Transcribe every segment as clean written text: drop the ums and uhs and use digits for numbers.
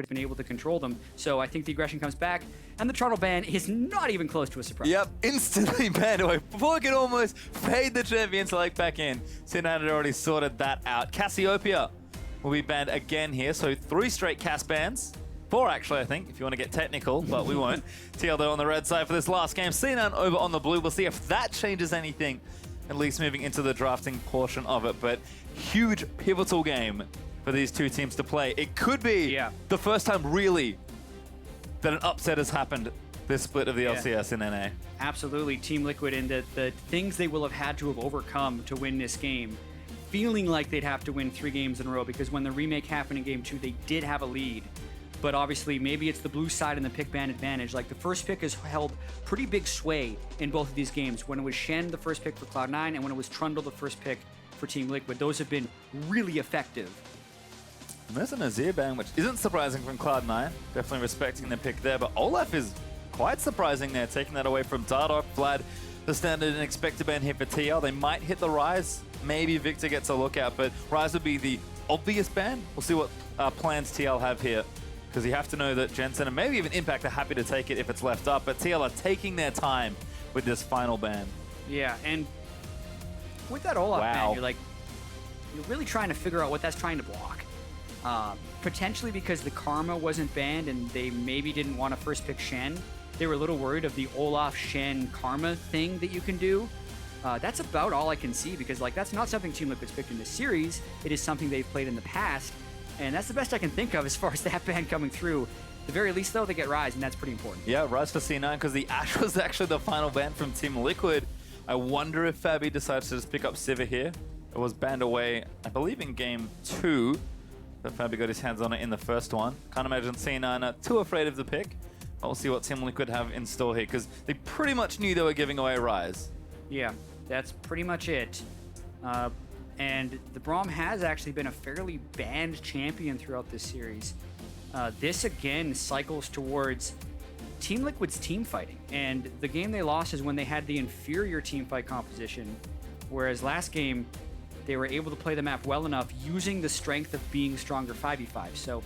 has been able to control them. So I think the aggression comes back, and the Trundle ban is not even close to a surprise. Yep, instantly banned away. Before it could almost fade the champion select back in, C9 had already sorted that out. Cassiopeia will be banned again here, so 3 straight Cass bans. 4 actually, I think, if you want to get technical, but we won't. TL though on the red side for this last game. C9 over on the blue. We'll see if that changes anything, at least moving into the drafting portion of it. But huge pivotal game for these two teams to play. It could be the first time really that an upset has happened this split of the LCS in NA. Absolutely. Team Liquid and the things they will have had to have overcome to win this game, feeling like they'd have to win 3 games in a row, because when the remake happened in game 2, they did have a lead. But obviously, maybe it's the blue side and the pick ban advantage. Like, the first pick has held pretty big sway in both of these games. When it was Shen, the first pick for Cloud9, and when it was Trundle, the first pick for Team Liquid. Those have been really effective. And there's an Azir ban, which isn't surprising from Cloud9. Definitely respecting the pick there. But Olaf is quite surprising there, taking that away from Dardoch. Vlad, the standard and expected ban here for TL. They might hit the Ryze. Maybe Victor gets a look out, but Ryze would be the obvious ban. We'll see what plans TL have here, because you have to know that Jensen and maybe even Impact are happy to take it if it's left up, but TL are taking their time with this final ban. Yeah, and with that Olaf ban, you're really trying to figure out what that's trying to block. Potentially because the Karma wasn't banned and they maybe didn't want to first pick Shen. They were a little worried of the Olaf Shen Karma thing that you can do. That's about all I can see, because that's not something Team Liquid's picked in this series. It is something they've played in the past. And that's the best I can think of as far as that ban coming through. At the very least, though, they get Ryze, and that's pretty important. Yeah, Ryze for C9, because the Ashe was actually the final ban from Team Liquid. I wonder if Fabi decides to just pick up Sivir here. It was banned away, I believe, in game 2. But Fabi got his hands on it in the first one. Can't imagine C9 are too afraid of the pick. But we'll see what Team Liquid have in store here, because they pretty much knew they were giving away Ryze. Yeah, that's pretty much it. And the Braum has actually been a fairly banned champion throughout this series. This, again, cycles towards Team Liquid's team fighting. And the game they lost is when they had the inferior team fight composition, whereas last game, they were able to play the map well enough using the strength of being stronger 5v5. So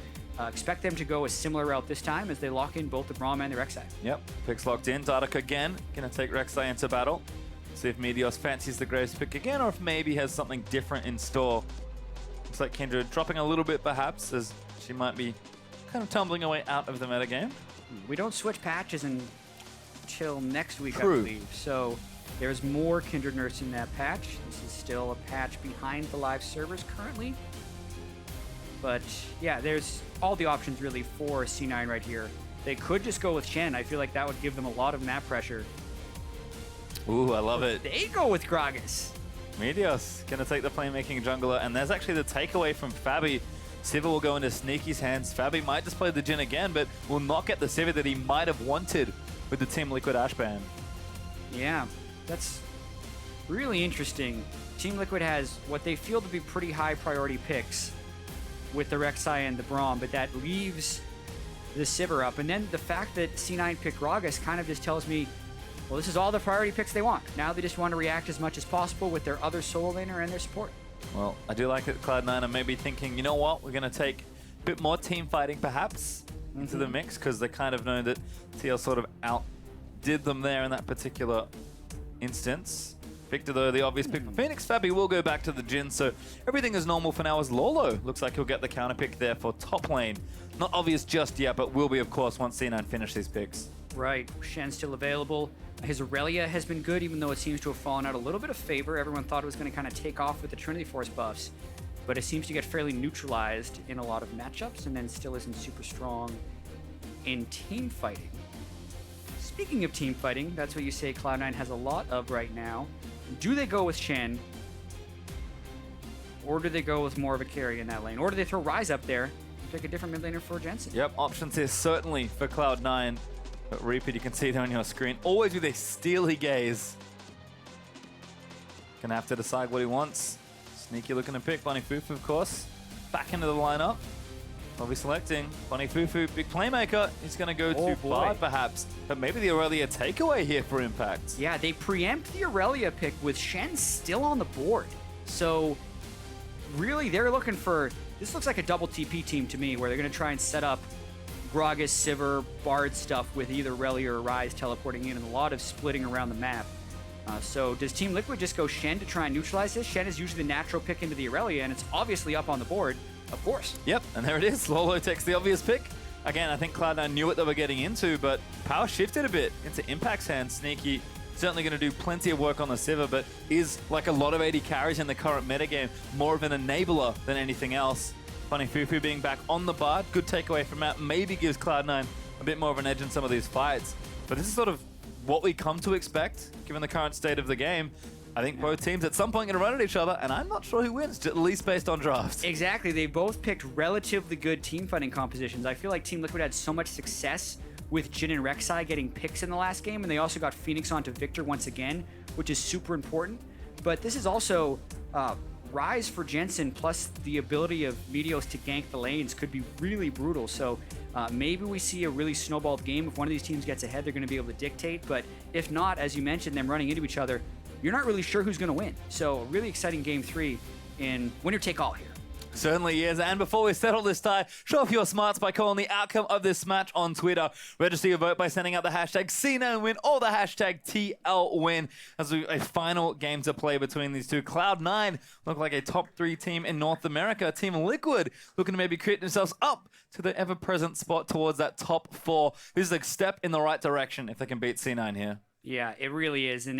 expect them to go a similar route this time as they lock in both the Braum and the Rek'Sai. Yep, picks locked in. Dardoch again, gonna take Rek'Sai into battle. See if Meteos fancies the Graves pick again, or if maybe has something different in store. Looks like Kindred dropping a little bit perhaps, as she might be kind of tumbling away out of the metagame. We don't switch patches until next week, True. I believe. So there's more Kindred Nurse in that patch. This is still a patch behind the live servers currently. But yeah, there's all the options really for C9 right here. They could just go with Shen. I feel like that would give them a lot of map pressure. Ooh, I love it. They go with Gragas. Meteos gonna take the playmaking jungler, and there's actually the takeaway from Fabi. Sivir will go into Sneaky's hands. Fabi might just play the Jhin again, but will not get the Sivir that he might have wanted with the Team Liquid Ashe ban. Yeah, that's really interesting. Team Liquid has what they feel to be pretty high priority picks with the Rek'Sai and the Braum, but that leaves the Sivir up. And then the fact that C9 picked Gragas kind of just tells me, well, this is all the priority picks they want. Now they just want to react as much as possible with their other solo laner and their support. Well, I do like that Cloud9 are maybe thinking, you know what, we're going to take a bit more team fighting perhaps into the mix, because they kind of know that TL sort of outdid them there in that particular instance. Victor, though, the obvious pick for Phoenix. Fabi will go back to the Jhin, so everything is normal for now as Lolo looks like he'll get the counter pick there for top lane. Not obvious just yet, but will be, of course, once C9 finish these picks. Right, Shen's still available. His Aurelia has been good, even though it seems to have fallen out a little bit of favor. Everyone thought it was going to kind of take off with the Trinity Force buffs, but it seems to get fairly neutralized in a lot of matchups, and then still isn't super strong in team fighting. Speaking of team fighting, that's what you say Cloud9 has a lot of right now. Do they go with Shen, or do they go with more of a carry in that lane? Or do they throw Ryze up there and pick a different mid laner for Jensen? Yep, options here certainly for Cloud9. But Reaper, you can see it on your screen, always with a steely gaze. Gonna have to decide what he wants. Sneaky looking to pick Bunny Fufu, of course. Back into the lineup. I'll be selecting Bunny Fufu, big playmaker. He's gonna go to Bard perhaps, but maybe the Aurelia takeaway here for Impact. Yeah, they preempt the Aurelia pick with Shen still on the board. So really they're looking for, this looks like a double TP team to me, where they're gonna try and set up Gragas, Sivir, Bard stuff with either Reli or Ryze teleporting in, and a lot of splitting around the map. So does Team Liquid just go Shen to try and neutralize this? Shen is usually the natural pick into the Irelia, and it's obviously up on the board, of course. Yep, and there it is. Lolo takes the obvious pick. Again, I think Cloud9 knew what they were getting into, but power shifted a bit into Impact's hands. Sneaky certainly going to do plenty of work on the Sivir, but is, like a lot of AD carries in the current metagame, more of an enabler than anything else. Funny Fufu being back on the Bard, good takeaway from that, maybe gives Cloud9 a bit more of an edge in some of these fights. But this is sort of what we come to expect, given the current state of the game. I think both teams at some point going to run at each other, and I'm not sure who wins, at least based on drafts. Exactly. They both picked relatively good team fighting compositions. I feel like Team Liquid had so much success with Jhin and Rek'Sai getting picks in the last game, and they also got Phoenix onto Victor once again, which is super important. But this is also Ryze for Jensen, plus the ability of Meteos to gank the lanes could be really brutal. So maybe we see a really snowballed game. If one of these teams gets ahead, they're going to be able to dictate. But if not, as you mentioned, them running into each other, you're not really sure who's going to win. So a really exciting game 3 in winner take all here. Certainly is. And before we settle this tie, show off your smarts by calling the outcome of this match on Twitter. Register your vote by sending out the hashtag C9win or the hashtag TLWin as a final game to play between these two. Cloud9 look like a top 3 team in North America. Team Liquid looking to maybe create themselves up to the ever-present spot towards that top 4. This is a step in the right direction if they can beat C9 here. Yeah, it really is. And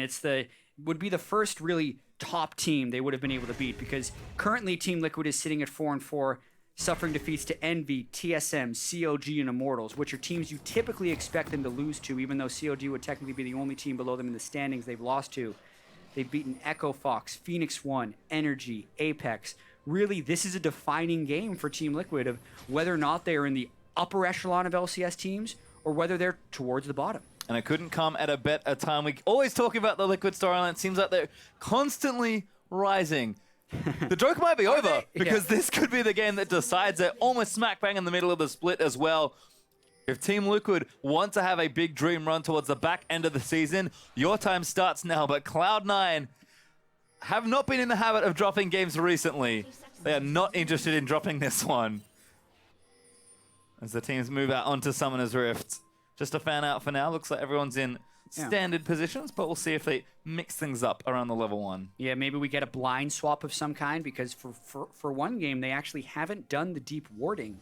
would be the first really top team they would have been able to beat, because currently Team Liquid is sitting at 4-4, suffering defeats to Envy, TSM, COG, and Immortals, which are teams you typically expect them to lose to, even though COG would technically be the only team below them in the standings they've lost to. They've beaten Echo Fox, Phoenix One, Energy, Apex. Really, this is a defining game for Team Liquid of whether or not they are in the upper echelon of LCS teams or whether they're towards the bottom. And it couldn't come at a better time. We always talk about the Liquid storyline. It seems like they're constantly rising. The joke might be over, because this could be the game that decides it, almost smack bang in the middle of the split as well. If Team Liquid want to have a big dream run towards the back end of the season, your time starts now. But Cloud9 have not been in the habit of dropping games recently. They are not interested in dropping this one, as the teams move out onto Summoner's Rift. Just a fan out for now. Looks like everyone's in standard positions, but we'll see if they mix things up around the level 1. Yeah, maybe we get a blind swap of some kind, because for one game, they actually haven't done the deep warding.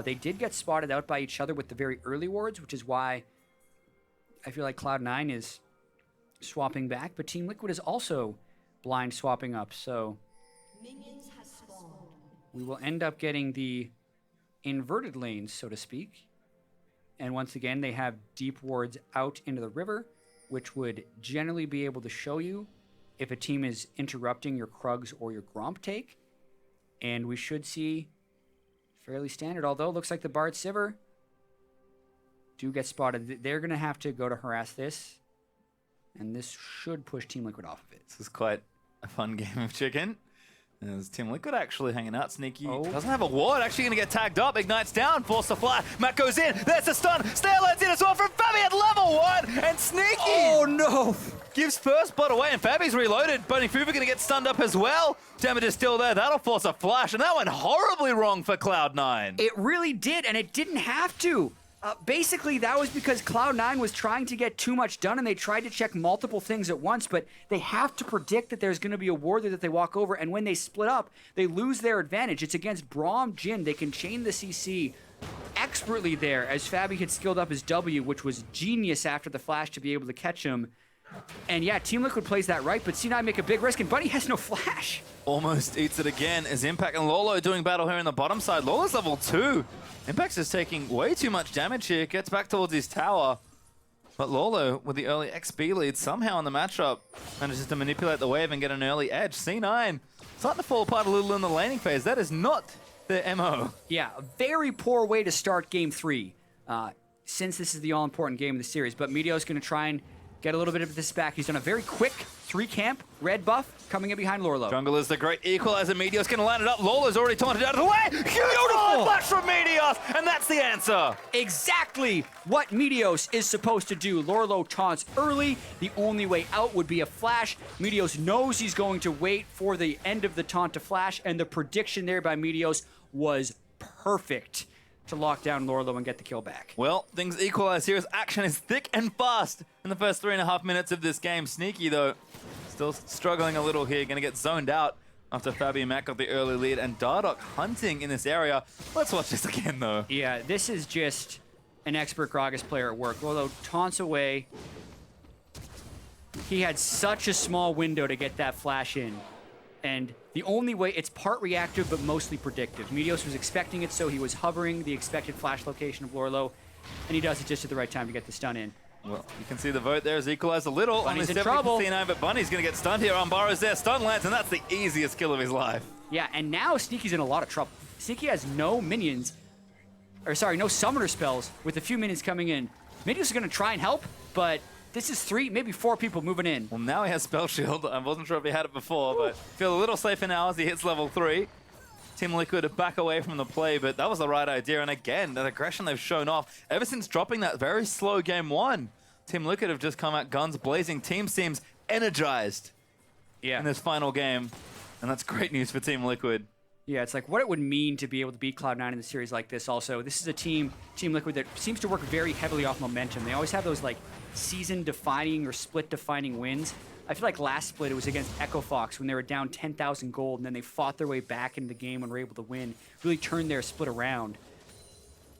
They did get spotted out by each other with the very early wards, which is why I feel like Cloud9 is swapping back, but Team Liquid is also blind swapping up, so we will end up getting the inverted lanes, so to speak. And once again, they have deep wards out into the river, which would generally be able to show you if a team is interrupting your Krugs or your Gromp take. And we should see fairly standard, although it looks like the Bard Sivir do get spotted. They're going to have to go to harass this, and this should push Team Liquid off of it. This is quite a fun game of chicken. There's Team Liquid actually hanging out. Sneaky doesn't have a ward. Actually going to get tagged up. Ignites down. Force to fly. Matt goes in. There's a stun. Stairline's in as well from Fabi at level 1. And Sneaky. Oh, no. Gives first blood away. And Fabi's reloaded. Bunny Fufu going to get stunned up as well. Damage is still there. That'll force a flash. And that went horribly wrong for Cloud9. It really did. And it didn't have to. Basically, that was because Cloud9 was trying to get too much done, and they tried to check multiple things at once, but they have to predict that there's going to be a ward there that they walk over, and when they split up, they lose their advantage. It's against Braum Jhin. They can chain the CC expertly there, as Fabi had skilled up his W, which was genius after the flash to be able to catch him. And yeah, Team Liquid plays that right, but C9 make a big risk, and Bunny has no flash. Almost eats it again as Impact and Lolo doing battle here in the bottom side. Lolo's level 2. Impact is taking way too much damage here. Gets back towards his tower. But Lolo, with the early XP lead, somehow in the matchup, manages to manipulate the wave and get an early edge. C9 starting to fall apart a little in the laning phase. That is not their MO. Yeah, a very poor way to start game 3, since this is the all-important game of the series. But Meteo's going to try and get a little bit of this back. He's done a very quick 3-camp, red buff, coming in behind Lorlo. Jungle is the great equalizer. Meteos going to line it up. Lolo's already taunted out of the way. Beautiful flash from Meteos, and that's the answer. Exactly what Meteos is supposed to do. Lorlo taunts early. The only way out would be a flash. Meteos knows he's going to wait for the end of the taunt to flash, and the prediction there by Meteos was perfect. to lock down Lorlo and get the kill back. Well, things equalize here as action is thick and fast in the first 3.5 minutes of this game. Sneaky, though, still struggling a little here. Going to get zoned out after Fabi and Matt got the early lead. And Dardoch hunting in this area. Let's watch this again, though. Yeah, this is just an expert Gragas player at work. Lorlo taunts away. He had such a small window to get that flash in. And the only way, it's part reactive, but mostly predictive. Meteos was expecting it, so he was hovering the expected flash location of Lorlo, and he does it just at the right time to get the stun in. Well, you can see the vote there is equalized a little. Bunny's only in trouble. 70%, but Bunny's going to get stunned here. Umbaro's there, stun lands, and that's the easiest kill of his life. Yeah, and now Sneaky's in a lot of trouble. Sneaky has no minions, or sorry, no summoner spells with a few minions coming in. Meteos are going to try and help, but this is 3, maybe 4 people moving in. Well, now he has Spell Shield. I wasn't sure if he had it before, but feel a little safer now as he hits level 3. Team Liquid back away from the play, but that was the right idea. And again, that aggression they've shown off ever since dropping that very slow game 1. Team Liquid have just come out guns blazing. Team seems energized in this final game, and that's great news for Team Liquid. Yeah, it's like what it would mean to be able to beat Cloud9 in a series like this also. This is a Team Liquid that seems to work very heavily off momentum. They always have those like season-defining or split-defining wins. I feel like last split it was against Echo Fox when they were down 10,000 gold, and then they fought their way back into the game and were able to win, really turned their split around.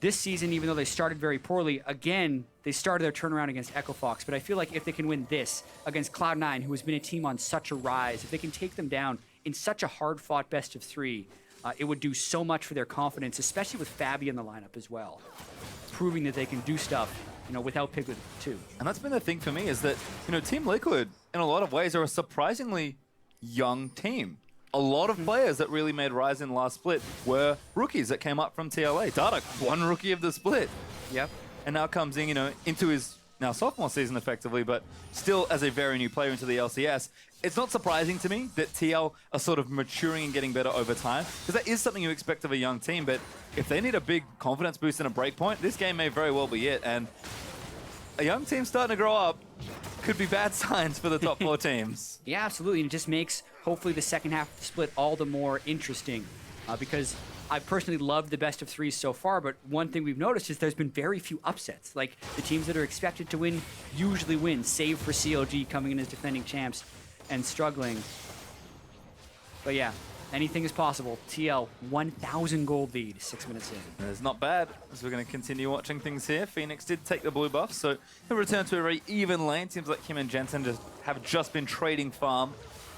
This season, even though they started very poorly, again, they started their turnaround against Echo Fox, but I feel like if they can win this against Cloud9, who has been a team on such a rise, if they can take them down in such a hard-fought best-of-3, it would do so much for their confidence, especially with Fabi in the lineup as well, proving that they can do stuff, you know, without Piglet too. And that's been the thing for me is that, you know, Team Liquid, in a lot of ways, are a surprisingly young team. A lot of players that really made rise in last split were rookies that came up from TLA. Dardoch, one rookie of the split. Yep. And now comes in, you know, into his now sophomore season effectively, but still as a very new player into the LCS. It's not surprising to me that TL are sort of maturing and getting better over time, because that is something you expect of a young team, but if they need a big confidence boost and a break point, this game may very well be it. And a young team starting to grow up could be bad signs for the top 4 teams. Yeah, absolutely. And it just makes, hopefully, the second half of the split all the more interesting. Because I personally love the best of 3s so far, but one thing we've noticed is there's been very few upsets. Like, the teams that are expected to win usually win, save for CLG coming in as defending champs and struggling. But yeah, anything is possible. TL, 1,000 gold lead, 6 minutes in. It's not bad, as we're going to continue watching things here. Phoenix did take the blue buff, so he'll return to a very even lane. Seems like him and Jensen have just been trading farm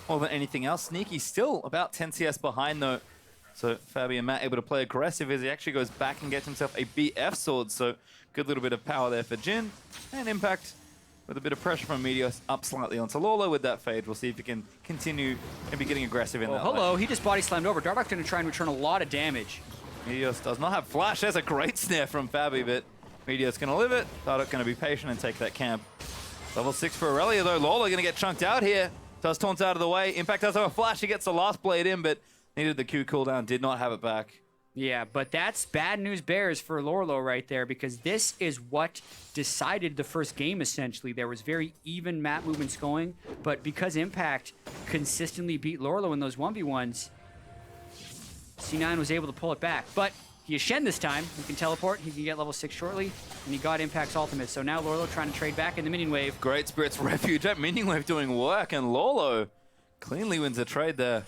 more than anything else. Sneaky still about 10 CS behind, though. So Fabi and Matt able to play aggressive as he actually goes back and gets himself a BF sword. So good little bit of power there for Jin. And Impact with a bit of pressure from Meteos up slightly onto Lorlo with that fade. We'll see if he can continue and be getting aggressive in that hello, lane. he just body slammed over. Dardoch's going to try and return a lot of damage. Meteos does not have flash. There's a great snare from Fabi, but Meteos going to live it. Dardoch going to be patient and take that camp. Level 6 for Aurelia, though. Lorlo going to get chunked out here. Does taunts out of the way. Impact does have a flash. He gets the last blade in, but needed the Q cooldown, did not have it back. Yeah, but that's bad news bears for Lorlo right there, because this is what decided the first game, essentially. There was very even map movements going, but because Impact consistently beat Lorlo in those 1v1s, C9 was able to pull it back. But he has Shen this time. He can teleport, he can get level 6 shortly, and he got Impact's ultimate. So now Lorlo trying to trade back in the minion wave. Great Spirit's Refuge, that minion wave doing work, and Lorlo cleanly wins a trade there.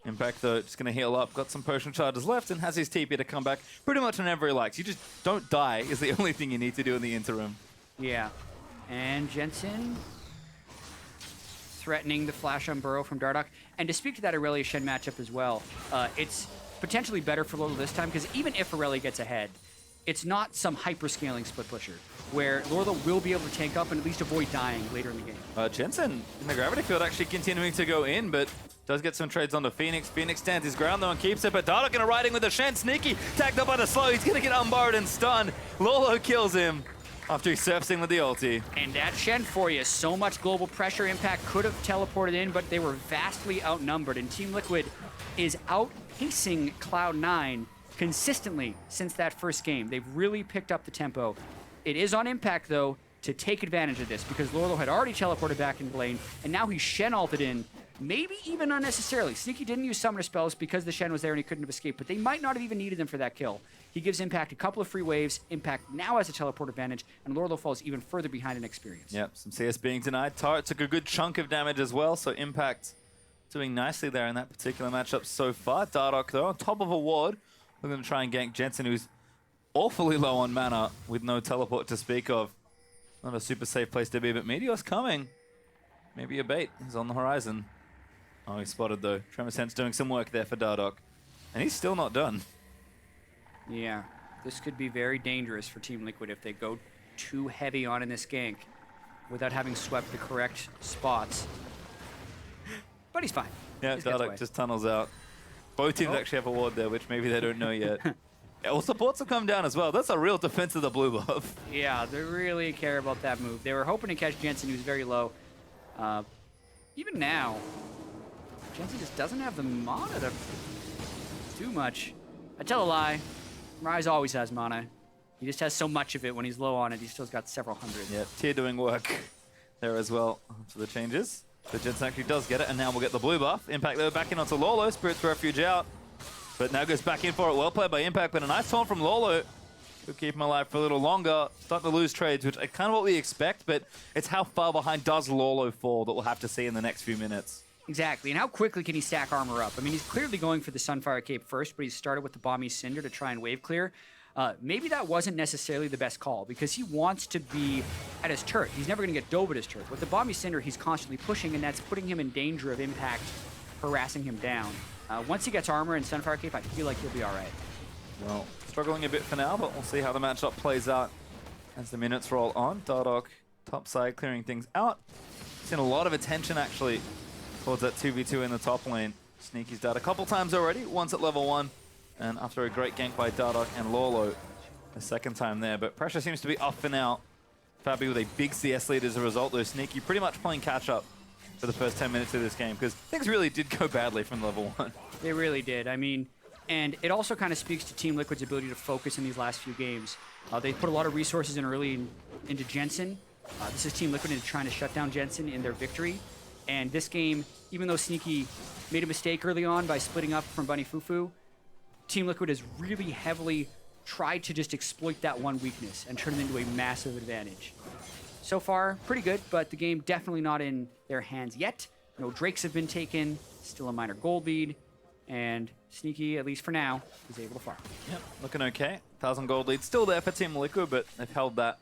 Impact, though, just going to heal up, got some potion charges left, and has his TP to come back pretty much whenever he likes. You just don't die is the only thing you need to do in the interim. Yeah. And Jensen threatening the flash on Burrow from Dardoch. And to speak to that Aurelia Shen matchup as well, it's potentially better for Lorlo this time, because even if Aurelia gets ahead, it's not some hyper-scaling split pusher, where Lorlo will be able to tank up and at least avoid dying later in the game. Jensen in the gravity field actually continuing to go in, but does get some trades onto Phoenix. Phoenix stands his ground though and keeps it, but Dardoch gonna ride in with a Shen. Sneaky, tagged up by the slow. He's gonna get unbarred and stunned. Lorlo kills him after he's surfacing with the ulti. And that Shen for you, so much global pressure. Impact could have teleported in, but they were vastly outnumbered, and Team Liquid is outpacing Cloud9 consistently since that first game. They've really picked up the tempo. It is on Impact, though, to take advantage of this, because Lorlo had already teleported back in lane, and now he's Shen ulted in maybe even unnecessarily. Sneaky didn't use summoner spells because the Shen was there and he couldn't have escaped, but they might not have even needed them for that kill. He gives Impact a couple of free waves. Impact now has a teleport advantage, and Lorlo falls even further behind in experience. Yep, some CS being denied. Turret took a good chunk of damage as well, so Impact doing nicely there in that particular matchup so far. Dardoch, though, on top of a ward. We're going to try and gank Jensen, who's awfully low on mana with no teleport to speak of. Not a super safe place to be, but Meteor's coming. Maybe a bait is on the horizon. Oh, he's spotted, though. Tremor Sense doing some work there for Dardoch. And he's still not done. Yeah, this could be very dangerous for Team Liquid if they go too heavy on in this gank without having swept the correct spots. But he's fine. Yeah, Dardoch just tunnels out. Both teams actually have a ward there, which maybe they don't know yet. Yeah, well, supports have come down as well. That's a real defense of the blue buff. Yeah, they really care about that move. They were hoping to catch Jensen, who's very low. Even now, Jensen just doesn't have the mana to do much. I tell a lie. Rise always has mana. He just has so much of it when he's low on it. He's still got several hundred. Yeah, Tier doing work there as well for the changes. But Jensen actually does get it, and now we'll get the blue buff. Impact, though, back in onto Lolo. Spirit's Refuge out. But now goes back in for it. Well played by Impact, but a nice taunt from Lolo. Could keep him alive for a little longer. Starting to lose trades, which is kind of what we expect, but it's how far behind does Lolo fall that we'll have to see in the next few minutes. Exactly, and how quickly can he stack armor up? I mean, he's clearly going for the Sunfire Cape first, but he started with the Bomby Cinder to try and wave clear. Maybe that wasn't necessarily the best call because he wants to be at his turret. He's never going to get dove at his turret. With the Bomby Cinder, he's constantly pushing, and that's putting him in danger of Impact harassing him down. Once he gets armor and Sunfire Cape, I feel like he'll be all right. Well, struggling a bit for now, but we'll see how the matchup plays out as the minutes roll on. Dardoch top side clearing things out. Seen a lot of attention, actually, towards that 2v2 in the top lane. Sneaky's died a couple times already, once at level 1. And after a great gank by Dardoch and Lolo, a second time there. But pressure seems to be up for now. Fabi with a big CS lead as a result, though. Sneaky pretty much playing catch-up for the first 10 minutes of this game, because things really did go badly from level 1. They really did. I mean, and it also kind of speaks to Team Liquid's ability to focus in these last few games. They put a lot of resources in early into Jensen. This is Team Liquid into trying to shut down Jensen in their victory. And this game, even though Sneaky made a mistake early on by splitting up from Bunny Fufu, Team Liquid has really heavily tried to just exploit that one weakness and turn it into a massive advantage. So far, pretty good, but the game definitely not in their hands yet. No Drakes have been taken, still a minor gold lead, and Sneaky, at least for now, is able to farm. Yep, looking okay. 1,000 gold lead still there for Team Liquid, but they've held that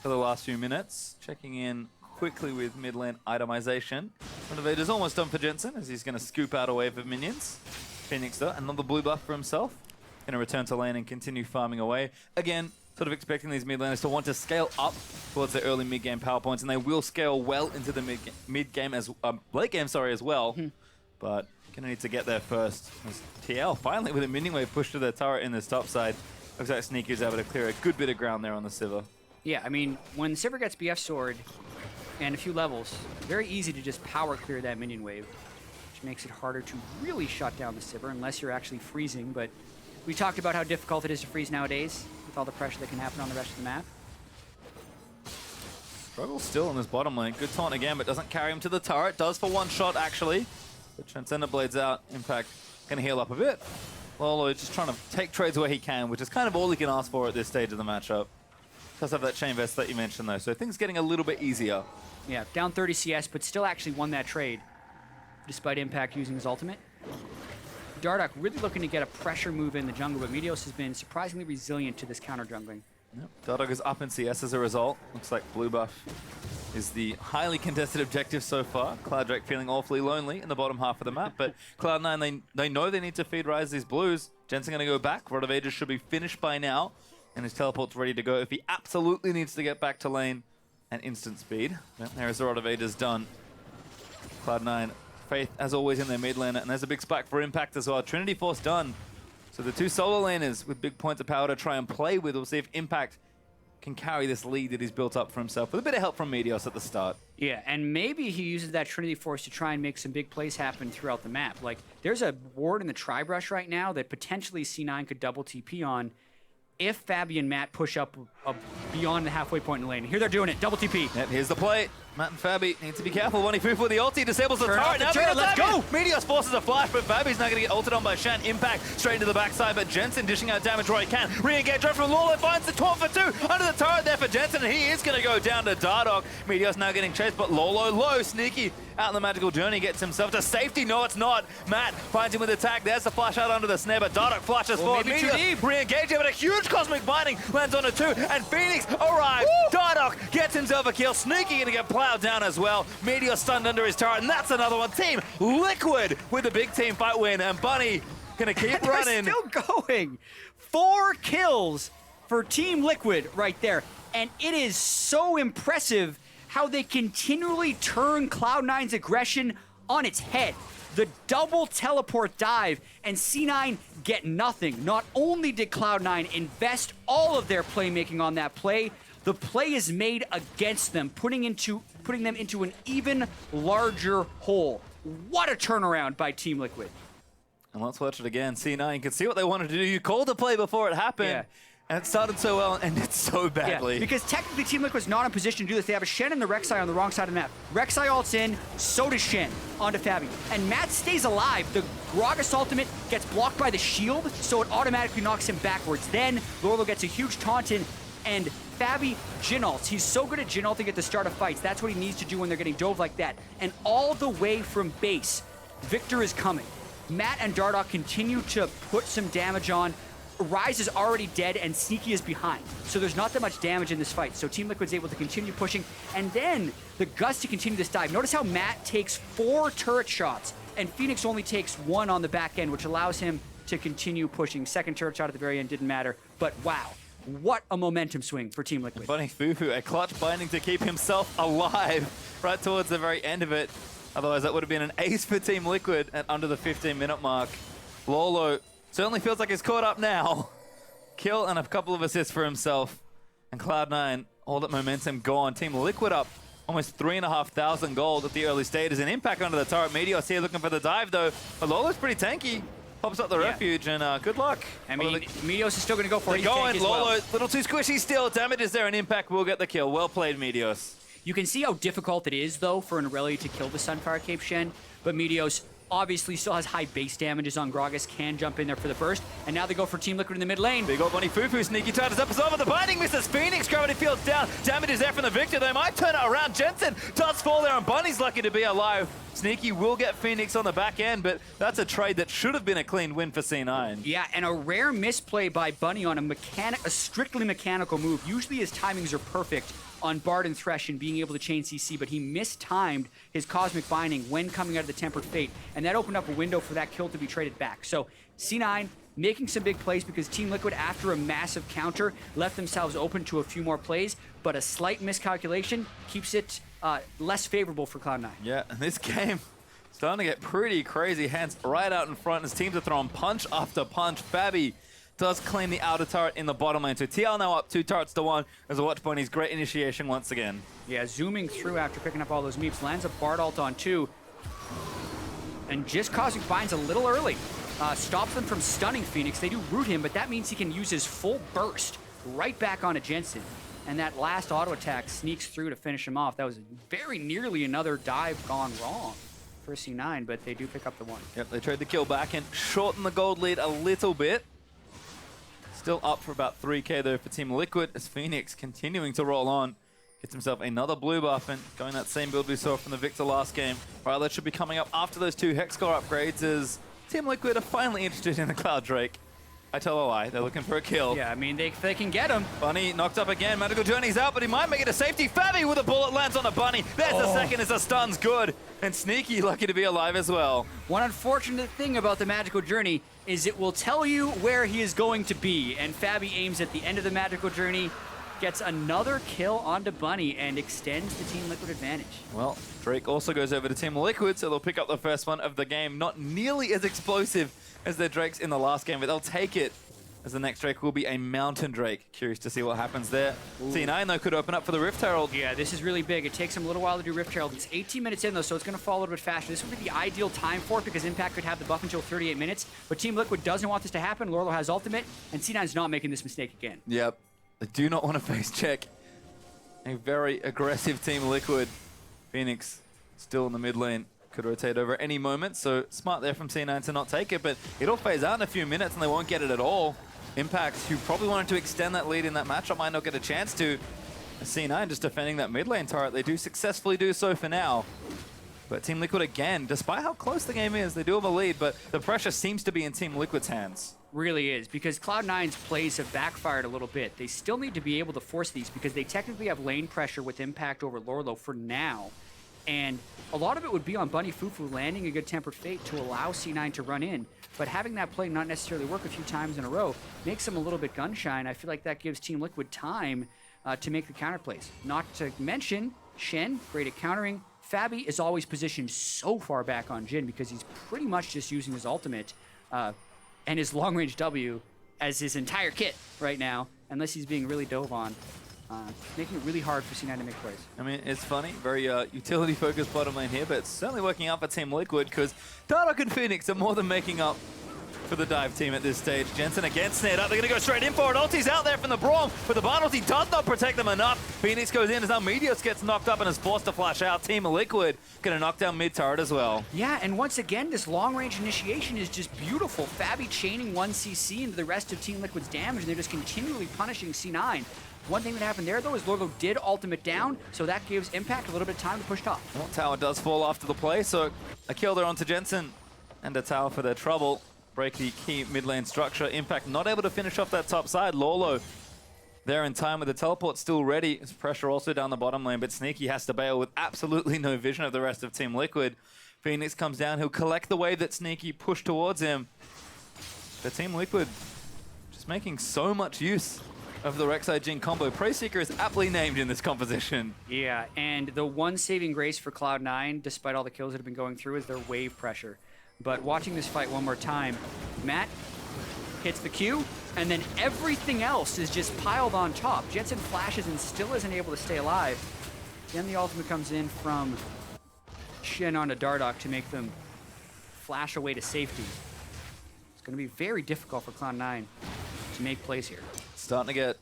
for the last few minutes. Checking in quickly with mid lane itemization. Renovator's almost done for Jensen, as he's going to scoop out a wave of minions. Phoenix, though, another blue buff for himself. Going to return to lane and continue farming away. Again, sort of expecting these mid laners to want to scale up towards their early mid-game power points, and they will scale well into the mid-game as late game, sorry, as well. But gonna need to get there first. As TL finally with a minion wave push to their turret in this top side. Looks like Sneaky is able to clear a good bit of ground there on the Sivir. Yeah, I mean, when Sivir gets BF Sword and a few levels, very easy to just power clear that minion wave, which makes it harder to really shut down the Sivir unless you're actually freezing. But we talked about how difficult it is to freeze nowadays with all the pressure that can happen on the rest of the map. Struggle still in this bottom lane. Good taunt again, but doesn't carry him to the turret. Does for one shot, actually. But Transcendent Blade's out. Impact can heal up a bit. Lolo just trying to take trades where he can, which is kind of all he can ask for at this stage of the matchup. Does have that chain vest that you mentioned, though, so things getting a little bit easier. Yeah, down 30 CS, but still actually won that trade, despite Impact using his ultimate. Dardoch really looking to get a pressure move in the jungle, but Meteos has been surprisingly resilient to this counter jungling. Yep. Dardoch is up in CS as a result. Looks like blue buff is the highly contested objective so far. Cloud9 feeling awfully lonely in the bottom half of the map, but Cloud9, they know they need to feed Rise these blues. Jensen going to go back. Rod of Ages should be finished by now, and his teleport's ready to go if he absolutely needs to get back to lane at instant speed. Yep, there is the Rod of Ages done. Cloud9, faith as always in their mid lane, and there's a big spike for Impact as well. Trinity Force done. So the two solo laners with big points of power to try and play with. We'll see if Impact can carry this lead that he's built up for himself with a bit of help from Meteos at the start. Yeah, and maybe he uses that Trinity Force to try and make some big plays happen throughout the map. Like, there's a ward in the Tri-Brush right now that potentially C9 could double TP on, if Fabi and Matt push up beyond the halfway point in the lane. Here they're doing it. Double TP. Yep, here's the play. Matt and Fabi need to be careful. Bunny Fufu with the ulti disables the turret. Now let's go! Meteos forces a flash, but Fabi's not going to get ulted on by Shen. Impact straight into the backside, but Jensen dishing out damage where he can. Re-engage right from LoL, finds the taunt for 2 under the turret there for Jensen, and he is going to go down to Dardoch. Meteos now getting chased, but Lolo low, sneaky out in the magical journey, gets himself to safety. No, it's not. Matt finds him with the tag. There's the flash out under the snare, but Dardoch flashes forward. Meteos re-engaging, but a huge cosmic binding lands on a 2, and Phoenix arrives. Dardoch gets himself a kill. Sneaky going to get plowed down as well. Meteor stunned under his turret, and that's another one. Team Liquid with the big team fight win, and Bunny gonna keep running. They're still going. 4 kills for Team Liquid right there, and it is so impressive how they continually turn Cloud9's aggression on its head. The double teleport dive, and C9 get nothing. Not only did Cloud9 invest all of their playmaking on that play, the play is made against them, putting them into an even larger hole. What a turnaround by Team Liquid. And let's watch it again. C9, you can see what they wanted to do. You called the play before it happened. Yeah. And it started so well and ended so badly. Yeah, because technically Team Liquid's not in position to do this. They have a Shen and the Rek'Sai on the wrong side of the map. Rek'Sai ults in, so does Shen onto Fabi. And Matt stays alive. The Gragas ultimate gets blocked by the shield, so it automatically knocks him backwards. Then Lolo gets a huge taunt in, and Fabi Jhin ults. He's so good at Jhin ulting at the start of fights. That's what he needs to do when they're getting dove like that. And all the way from base, Victor is coming. Matt and Dardoch continue to put some damage on. Ryze is already dead, and Sneaky is behind. So there's not that much damage in this fight. So Team Liquid's able to continue pushing. And then the guts to continue this dive. Notice how Matt takes 4 turret shots, and Phoenix only takes 1 on the back end, which allows him to continue pushing. Second turret shot at the very end didn't matter. But wow. What a momentum swing for Team Liquid. Bunny Fufu, a clutch binding to keep himself alive right towards the very end of it. Otherwise, that would have been an ace for Team Liquid at under the 15-minute mark. Lolo certainly feels like he's caught up now. Kill and a couple of assists for himself. And Cloud9, all that momentum gone. Team Liquid up almost 3,500 gold at the early stages. An impact under the turret. Meteos here looking for the dive, though. But Lolo's pretty tanky. Pops up the refuge, and good luck. I mean, Meteos is still going to go for it. They're going, Lolo, little too squishy still. Damage is there, and Impact will get the kill. Well played, Meteos. You can see how difficult it is, though, for an Irelia to kill the Sunfire Cape Shen, but Meteos obviously still has high base damages on Gragas, can jump in there for the burst, and now they go for Team Liquid in the mid lane. Big old Bunny Fufu, sneaky charges up as over. The binding misses Phoenix, gravity fields down. Damage is there from the Victor. They might turn it around. Jensen does fall there, and Bunny's lucky to be alive. Sneaky will get Phoenix on the back end, but that's a trade that should have been a clean win for C9. Yeah, and a rare misplay by Bunny on a strictly mechanical move. Usually his timings are perfect on Bard and Thresh and being able to chain CC, but he mistimed his Cosmic Binding when coming out of the Tempered Fate, and that opened up a window for that kill to be traded back. So C9 making some big plays because Team Liquid, after a massive counter, left themselves open to a few more plays, but a slight miscalculation keeps it less favorable for Cloud9. Yeah, and this game starting to get pretty crazy. Hands right out in front as teams are throwing punch after punch. Fabi does claim the outer turret in the bottom lane. So TL now up 2 turrets to 1 as a watch Bunny's great initiation once again. Yeah, zooming through after picking up all those meeps. Lands a Bard ult on 2. And just Cosmic Binds a little early. Stops them from stunning Phoenix. They do root him, but that means he can use his full burst right back onto Jensen. And that last auto attack sneaks through to finish him off. That was very nearly another dive gone wrong for C9, but they do pick up the 1. Yep, they trade the kill back and shorten the gold lead a little bit. Still up for about 3k though for Team Liquid as Phoenix continuing to roll on. Gets himself another blue buff and going that same build we saw from the Victor last game. Right, that should be coming up after those 2 Hex Core upgrades as Team Liquid are finally interested in the Cloud Drake. I tell a lie, they're looking for a kill. Yeah, I mean, if they can get him. Bunny knocked up again, Magical Journey's out, but he might make it a safety. Fabi with a bullet lands on a Bunny. There's the second as the stun's good. And Sneaky lucky to be alive as well. One unfortunate thing about the Magical Journey is it will tell you where he is going to be. And Fabi aims at the end of the Magical Journey, gets another kill onto Bunny, and extends the Team Liquid advantage. Well, Drake also goes over to Team Liquid, so they'll pick up the first one of the game. Not nearly as explosive as their Drakes in the last game, but they'll take it as the next Drake will be a Mountain Drake. Curious to see what happens there. Ooh. C9, though, could open up for the Rift Herald. Yeah, this is really big. It takes him a little while to do Rift Herald. It's 18 minutes in, though, so it's going to fall a little bit faster. This would be the ideal time for it because Impact could have the buff until 38 minutes, but Team Liquid doesn't want this to happen. Lorlo has ultimate, and C9's not making this mistake again. Yep. They do not want to face check a very aggressive Team Liquid. Phoenix still in the mid lane. Could rotate over any moment, so smart there from C9 to not take it, but it'll phase out in a few minutes and they won't get it at all. Impact, who probably wanted to extend that lead in that matchup, might not get a chance to. C9 just defending that mid lane turret. They do successfully do so for now. But Team Liquid again, despite how close the game is, they do have a lead, but the pressure seems to be in Team Liquid's hands. Really is, because Cloud9's plays have backfired a little bit. They still need to be able to force these because they technically have lane pressure with Impact over Lorlo for now. And a lot of it would be on Bunny Fufu landing a good Tempered Fate to allow C9 to run in. But having that play not necessarily work a few times in a row makes them a little bit gun-shy. I feel like that gives Team Liquid time to make the counter plays. Not to mention, Shen, great at countering. Fabi is always positioned so far back on Jhin because he's pretty much just using his ultimate and his long-range W as his entire kit right now, unless he's being really dove on. Making it really hard for C9 to make plays. I mean, it's funny, very utility-focused bottom lane here, but it's certainly working out for Team Liquid because Dardoch and Phoenix are more than making up for the dive team at this stage. Jensen again snared up. They're going to go straight in for it. Ulti's out there from the Braum, but the Barn ulti does not protect them enough. Phoenix goes in as now Meteos gets knocked up and is forced to flash out. Team Liquid going to knock down mid turret as well. Yeah, and once again, this long-range initiation is just beautiful. Fabi chaining 1 CC into the rest of Team Liquid's damage, and they're just continually punishing C9. One thing that happened there, though, is Lorlo did ultimate down, so that gives Impact a little bit of time to push top. Well, tower does fall after the play, so a kill there onto Jensen and a tower for their trouble. Break the key mid lane structure. Impact not able to finish off that top side. Lorlo there in time with the teleport still ready. There's pressure also down the bottom lane, but Sneaky has to bail with absolutely no vision of the rest of Team Liquid. Phoenix comes down. He'll collect the wave that Sneaky pushed towards him. The Team Liquid just making so much use of the Rek'Sai Jhin combo. Preyseeker is aptly named in this composition. Yeah, and the one saving grace for Cloud9, despite all the kills that have been going through, is their wave pressure. But watching this fight one more time, Matt hits the Q, and then everything else is just piled on top. Jensen flashes and still isn't able to stay alive. Then the ultimate comes in from Shen onto Dardoch to make them flash away to safety. It's going to be very difficult for Cloud9 to make plays here. Starting to get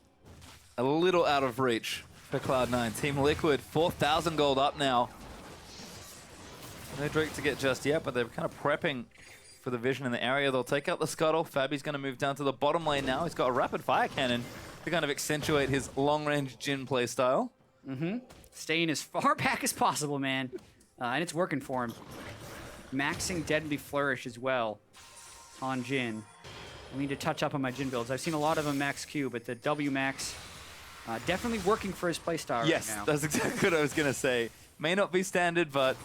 a little out of reach for Cloud9. Team Liquid, 4,000 gold up now. No Drake to get just yet, but they're kind of prepping for the vision in the area. They'll take out the Scuttle. Fabi's going to move down to the bottom lane now. He's got a rapid fire cannon to kind of accentuate his long-range Jhin playstyle. Staying as far back as possible, man. And it's working for him. Maxing Deadly Flourish as well on Jhin. I need to touch up on my Jhin builds. I've seen a lot of them max Q, but the W max definitely working for his playstyle right now. Yes, that's exactly what I was going to say. May not be standard, but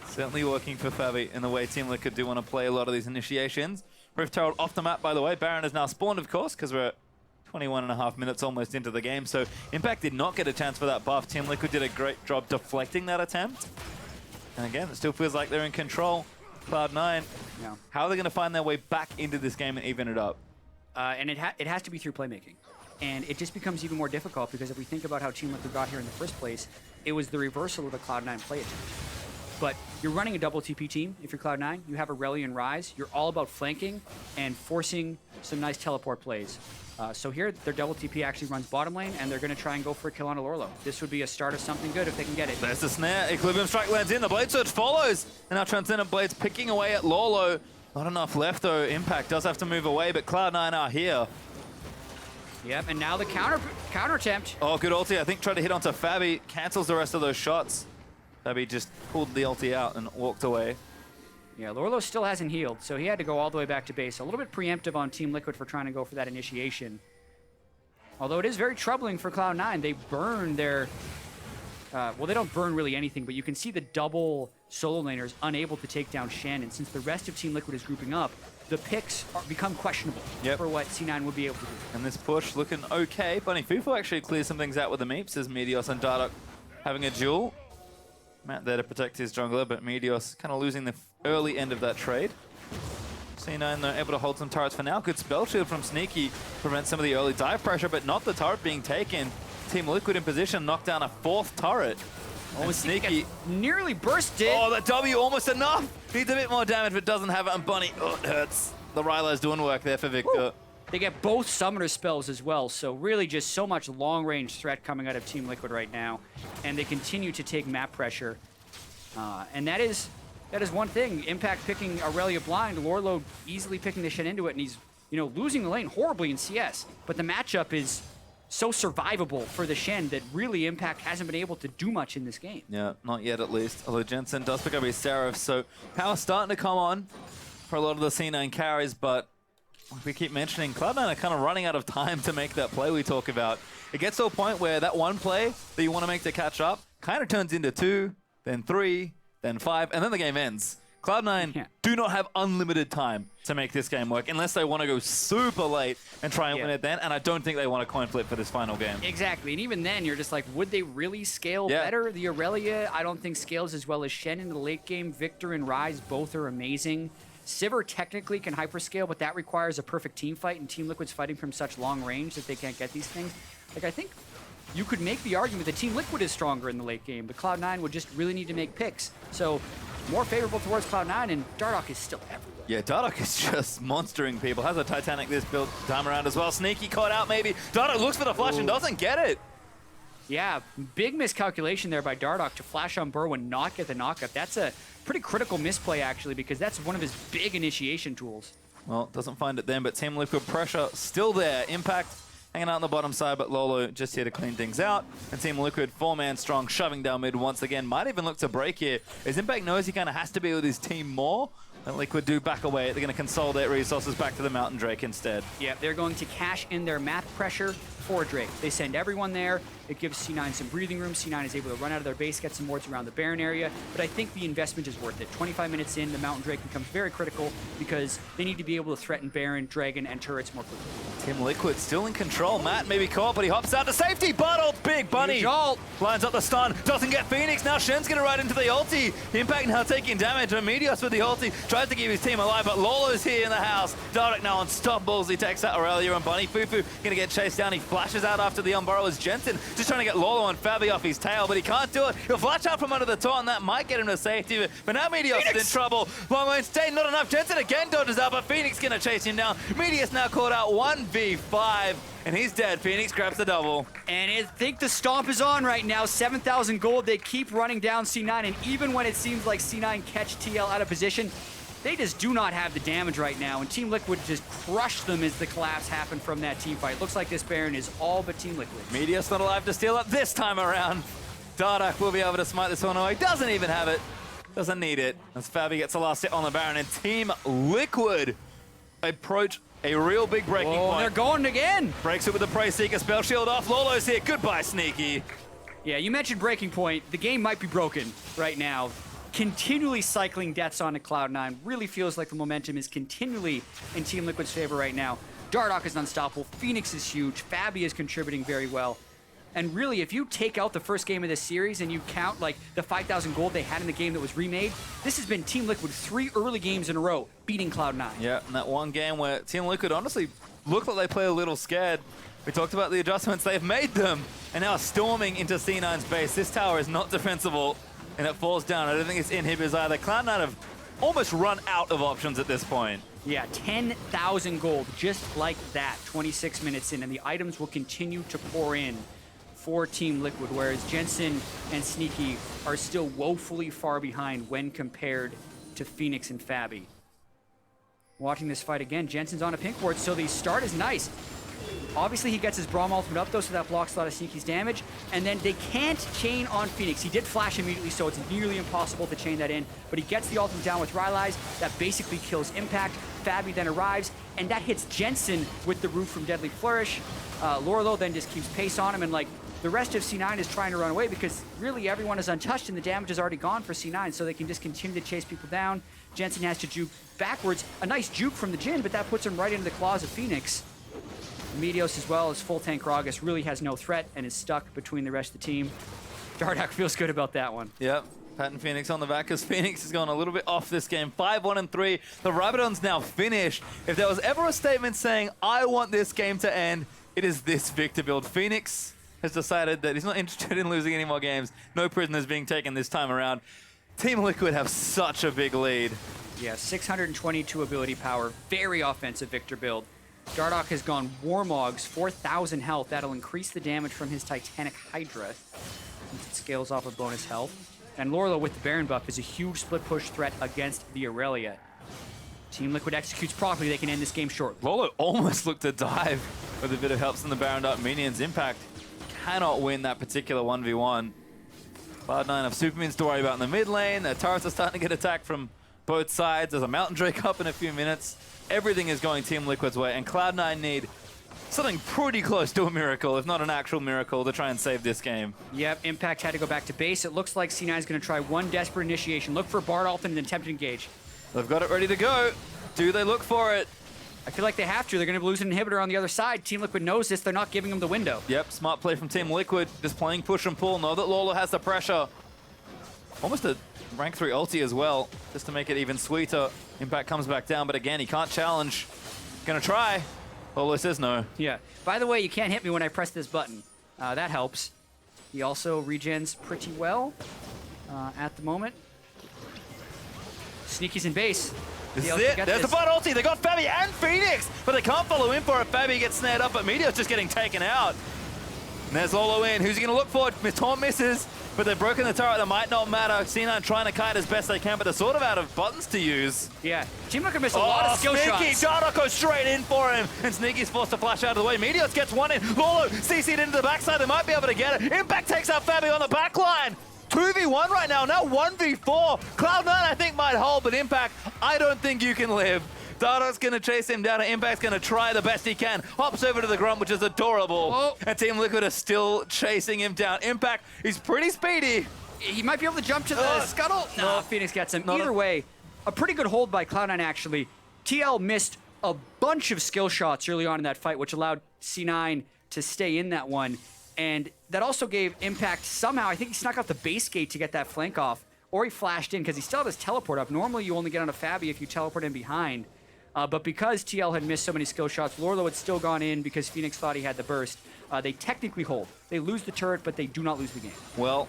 certainly working for Fabi in the way Team Liquid do want to play a lot of these initiations. Rift Herald off the map, by the way. Baron is now spawned, of course, because we're 21.5 minutes almost into the game. So Impact did not get a chance for that buff. Team Liquid did a great job deflecting that attempt. And again, it still feels like they're in control. Cloud9, Yeah. how are they going to find their way back into this game and even it up? And it has to be through playmaking. And it just becomes even more difficult because if we think about how Team Liquid got here in the first place, it was the reversal of the Cloud9 play attempt. But you're running a double TP team if you're Cloud9. You have Aurelion Rise. You're all about flanking and forcing some nice teleport plays. So here, their double TP actually runs bottom lane, and they're going to try and go for a kill on Lorlo. This would be a start of something good if they can get it. There's the snare. Equilibrium Strike lands in. The Blade Surge follows. And now Transcendent Blade's picking away at Lorlo. Not enough left, though. Impact does have to move away, but Cloud9 are here. Yep, and now the counter attempt. Oh, good ulti. I think tried to hit onto Fabi. Cancels the rest of those shots. Fabi just pulled the ulti out and walked away. Yeah, Lorlo still hasn't healed, so he had to go all the way back to base. A little bit preemptive on Team Liquid for trying to go for that initiation. Although it is very troubling for Cloud9. They burn their... well, they don't burn really anything, but you can see the double solo laners unable to take down Shen. And since the rest of Team Liquid is grouping up, the picks become questionable for what C9 would be able to do. And this push looking okay. Bunny Fufu actually clears some things out with the Meeps as Meteos and Dardoch having a duel. Matt there to protect his jungler, but Meteos kind of losing the early end of that trade. C9 though able to hold some turrets for now. Good spell shield from Sneaky prevents some of the early dive pressure, but not the turret being taken. Team Liquid in position, knocked down a 4th turret. Oh, Sneaky nearly bursted. Oh, the W almost enough. Needs a bit more damage, but doesn't have it. And Bunny, oh, it hurts. The Rylo's doing work there for Victor. Woo. They get both summoner spells as well, so really just so much long-range threat coming out of Team Liquid right now, and they continue to take map pressure. And that is one thing. Impact picking Aurelia blind, Lorlo easily picking the shit into it, and he's losing the lane horribly in CS. But the matchup is so survivable for the Shen that really Impact hasn't been able to do much in this game. Yeah, not yet at least. Although Jensen does pick up his Seraph, so power's starting to come on for a lot of the C9 carries, but like we keep mentioning, Cloud9 are kind of running out of time to make that play we talk about. It gets to a point where that one play that you want to make to catch up kind of turns into 2, then 3, then 5, and then the game ends. Cloud9 do not have unlimited time to make this game work unless they want to go super late and try and win it then, and I don't think they want a coin flip for this final game. Exactly, and even then you're just like, would they really scale better? The Aurelia, I don't think scales as well as Shen in the late game. Victor and Ryze both are amazing. Sivir technically can hyperscale, but that requires a perfect team fight, and Team Liquid's fighting from such long range that they can't get these things. Like, I think you could make the argument that Team Liquid is stronger in the late game, but Cloud9 would just really need to make picks. So, more favorable towards Cloud9, and Dardoch is still everywhere. Yeah, Dardoch is just monstering people. Has a Titanic this build time around as well. Sneaky caught out maybe. Dardoch looks for the flash and doesn't get it. Yeah, big miscalculation there by Dardoch to flash on Burr and not get the knockup. That's a pretty critical misplay, actually, because that's one of his big initiation tools. Well, doesn't find it then, but Team Liquid pressure still there. Impact hanging out on the bottom side, but Lolo just here to clean things out. And Team Liquid, 4-man strong, shoving down mid once again. Might even look to break here, as Impact knows he kind of has to be with his team more. And Liquid do back away. They're going to consolidate resources back to the Mountain Drake instead. Yeah, they're going to cash in their map pressure for Drake. They send everyone there. It gives C9 some breathing room. C9 is able to run out of their base, get some wards around the Baron area. But I think the investment is worth it. 25 minutes in, the Mountain Drake becomes very critical because they need to be able to threaten Baron, Dragon, and turrets more quickly. Team Liquid still in control. Matt may be caught, but he hops out to safety. Bottled, big Bunny. Lines up the stun, doesn't get Phoenix. Now Shen's going to ride into the ulti. Impact now taking damage. And Meteos with the ulti tries to keep his team alive, but Lolo's here in the house. Dardoch now unstoppable as he takes out Aurelia and Bunny. Fufu going to get chased down. He flashes out after the unburrow. Jensen just trying to get Lolo and Fabi off his tail, but he can't do it. He'll flash out from under the taunt, and that might get him to safety. But now Meteos is in trouble. Long range stay, not enough. Jensen again dodges out, but Phoenix going to chase him down. Meteos now caught out 1v5, and he's dead. Phoenix grabs the double. And I think the stomp is on right now. 7,000 gold. They keep running down C9, and even when it seems like C9 catch TL out of position, they just do not have the damage right now, and Team Liquid just crushed them as the collapse happened from that team fight. Looks like this Baron is all but Team Liquid. Meteos not alive to steal it this time around. Dardoch will be able to smite this one away. Doesn't even have it. Doesn't need it. As Fabi gets the last hit on the Baron, and Team Liquid approach a real big breaking point. They're going again. Breaks it with the Prey Seeker. Spell shield off. Lolo's here. Goodbye, Sneaky. Yeah, you mentioned breaking point. The game might be broken right now. Continually cycling deaths onto Cloud9 really feels like the momentum is continually in Team Liquid's favor right now. Dardoch is unstoppable. Phoenix is huge. Fabi is contributing very well. And really, if you take out the first game of this series and you count like the 5,000 gold they had in the game that was remade, this has been Team Liquid 3 early games in a row beating Cloud9. Yeah, and that one game where Team Liquid honestly looked like they play a little scared. We talked about the adjustments they've made them, and now storming into C9's base. This tower is not defensible, and it falls down. I don't think it's inhibitors either. Cloud9 have almost run out of options at this point. Yeah, 10,000 gold, just like that, 26 minutes in, and the items will continue to pour in for Team Liquid, whereas Jensen and Sneaky are still woefully far behind when compared to Phoenix and Fabi. Watching this fight again, Jensen's on a pink ward, so the start is nice. Obviously, he gets his Braum ultimate up, though, so that blocks a lot of Sneaky's damage. And then they can't chain on Phoenix. He did flash immediately, so it's nearly impossible to chain that in. But he gets the ultimate down with Rylize. That basically kills Impact. Fabi then arrives, and that hits Jensen with the root from Deadly Flourish. Lorlo then just keeps pace on him, and like the rest of C9 is trying to run away because really everyone is untouched and the damage is already gone for C9, so they can just continue to chase people down. Jensen has to juke backwards. A nice juke from the Jhin, but that puts him right into the claws of Phoenix. Meteos, as well as full tank Gragas, really has no threat and is stuck between the rest of the team. Dardoch feels good about that one. Yep. Pat and Phoenix on the back because Phoenix has gone a little bit off this game. 5-1-3. The Rabadon's now finished. If there was ever a statement saying, I want this game to end, it is this Victor build. Phoenix has decided that he's not interested in losing any more games. No prisoners being taken this time around. Team Liquid have such a big lead. Yeah, 622 ability power. Very offensive Victor build. Dardoch has gone Warmogs, 4,000 health. That'll increase the damage from his Titanic Hydra, since it scales off of bonus health. And Lorlo with the Baron buff is a huge split push threat against the Aurelia. Team Liquid executes properly, they can end this game short. Lorlo almost looked to dive with a bit of help from the Baron Dart minions. Impact cannot win that particular 1v1. Cloud9 have super minions to worry about in the mid lane. Their turrets are starting to get attacked from both sides. There's a Mountain Drake up in a few minutes. Everything is going Team Liquid's way, and Cloud9 need something pretty close to a miracle, if not an actual miracle, to try and save this game. Yep, Impact had to go back to base. It looks like C9 is going to try one desperate initiation. Look for Bard ult and then attempt to engage. They've got it ready to go. Do they look for it? I feel like they have to. They're going to lose an inhibitor on the other side. Team Liquid knows this. They're not giving them the window. Yep, smart play from Team Liquid. Just playing push and pull. Know that Lorlo has the pressure. Almost a rank 3 ulti as well, just to make it even sweeter. Impact comes back down, but again, he can't challenge. Gonna try. Lorlo says no. Yeah. By the way, you can't hit me when I press this button. That helps. He also regens pretty well at the moment. Sneaky's in base. This is it. There's the Bard ulti. They got Fabi and Phoenix, but they can't follow in for it. Fabi gets snared up, but Meteor's just getting taken out. And there's Lorlo in. Who's he gonna look for? Taunt misses, but they've broken the turret. That might not matter. C9 trying to kite as best they can, but they're sort of out of buttons to use. Yeah, Team Liquid missed a lot of skill Sneaky. shots. Dardoch goes straight in for him, and Sneaky's forced to flash out of the way. Meteors gets one in. Lorlo CC'd into the backside. They might be able to get it. Impact takes out Fabi on the back line. 2v1 right now, 1v4. Cloud9 I think might hold, but Impact, I don't think you can live. Dardoch's gonna chase him down, and Impact's gonna try the best he can. Hops over to the Grunt, which is adorable. Oh. And Team Liquid are still chasing him down. Impact, he's pretty speedy. He might be able to jump to the scuttle. No, Phoenix gets him. Either way, a pretty good hold by Cloud9 actually. TL missed a bunch of skill shots early on in that fight, which allowed C9 to stay in that one. And that also gave Impact somehow, I think he snuck out the base gate to get that flank off, or he flashed in because he still had his teleport up. Normally you only get on a Fabi if you teleport in behind. But because TL had missed so many skill shots, Lorlo had still gone in because Phoenix thought he had the burst. They technically hold. They lose the turret, but they do not lose the game. Well,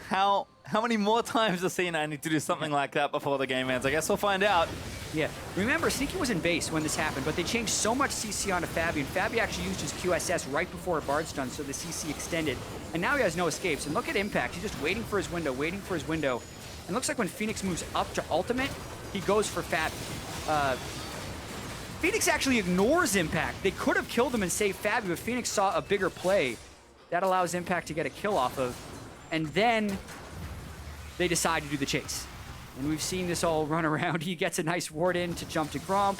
how many more times does C9 need to do something like that before the game ends? I guess we'll find out. Yeah. Remember, Sneaky was in base when this happened, but they changed so much CC onto Fabi, and Fabi actually used his QSS right before a Bard stun, so the CC extended. And now he has no escapes. And look at Impact. He's just waiting for his window, waiting for his window. And looks like when Phoenix moves up to ultimate, he goes for Fabi. Phoenix actually ignores Impact. They could have killed him and saved Fabi, but Phoenix saw a bigger play. That allows Impact to get a kill off of. And then they decide to do the chase. And we've seen this all run around. He gets a nice ward in to jump to Gromp.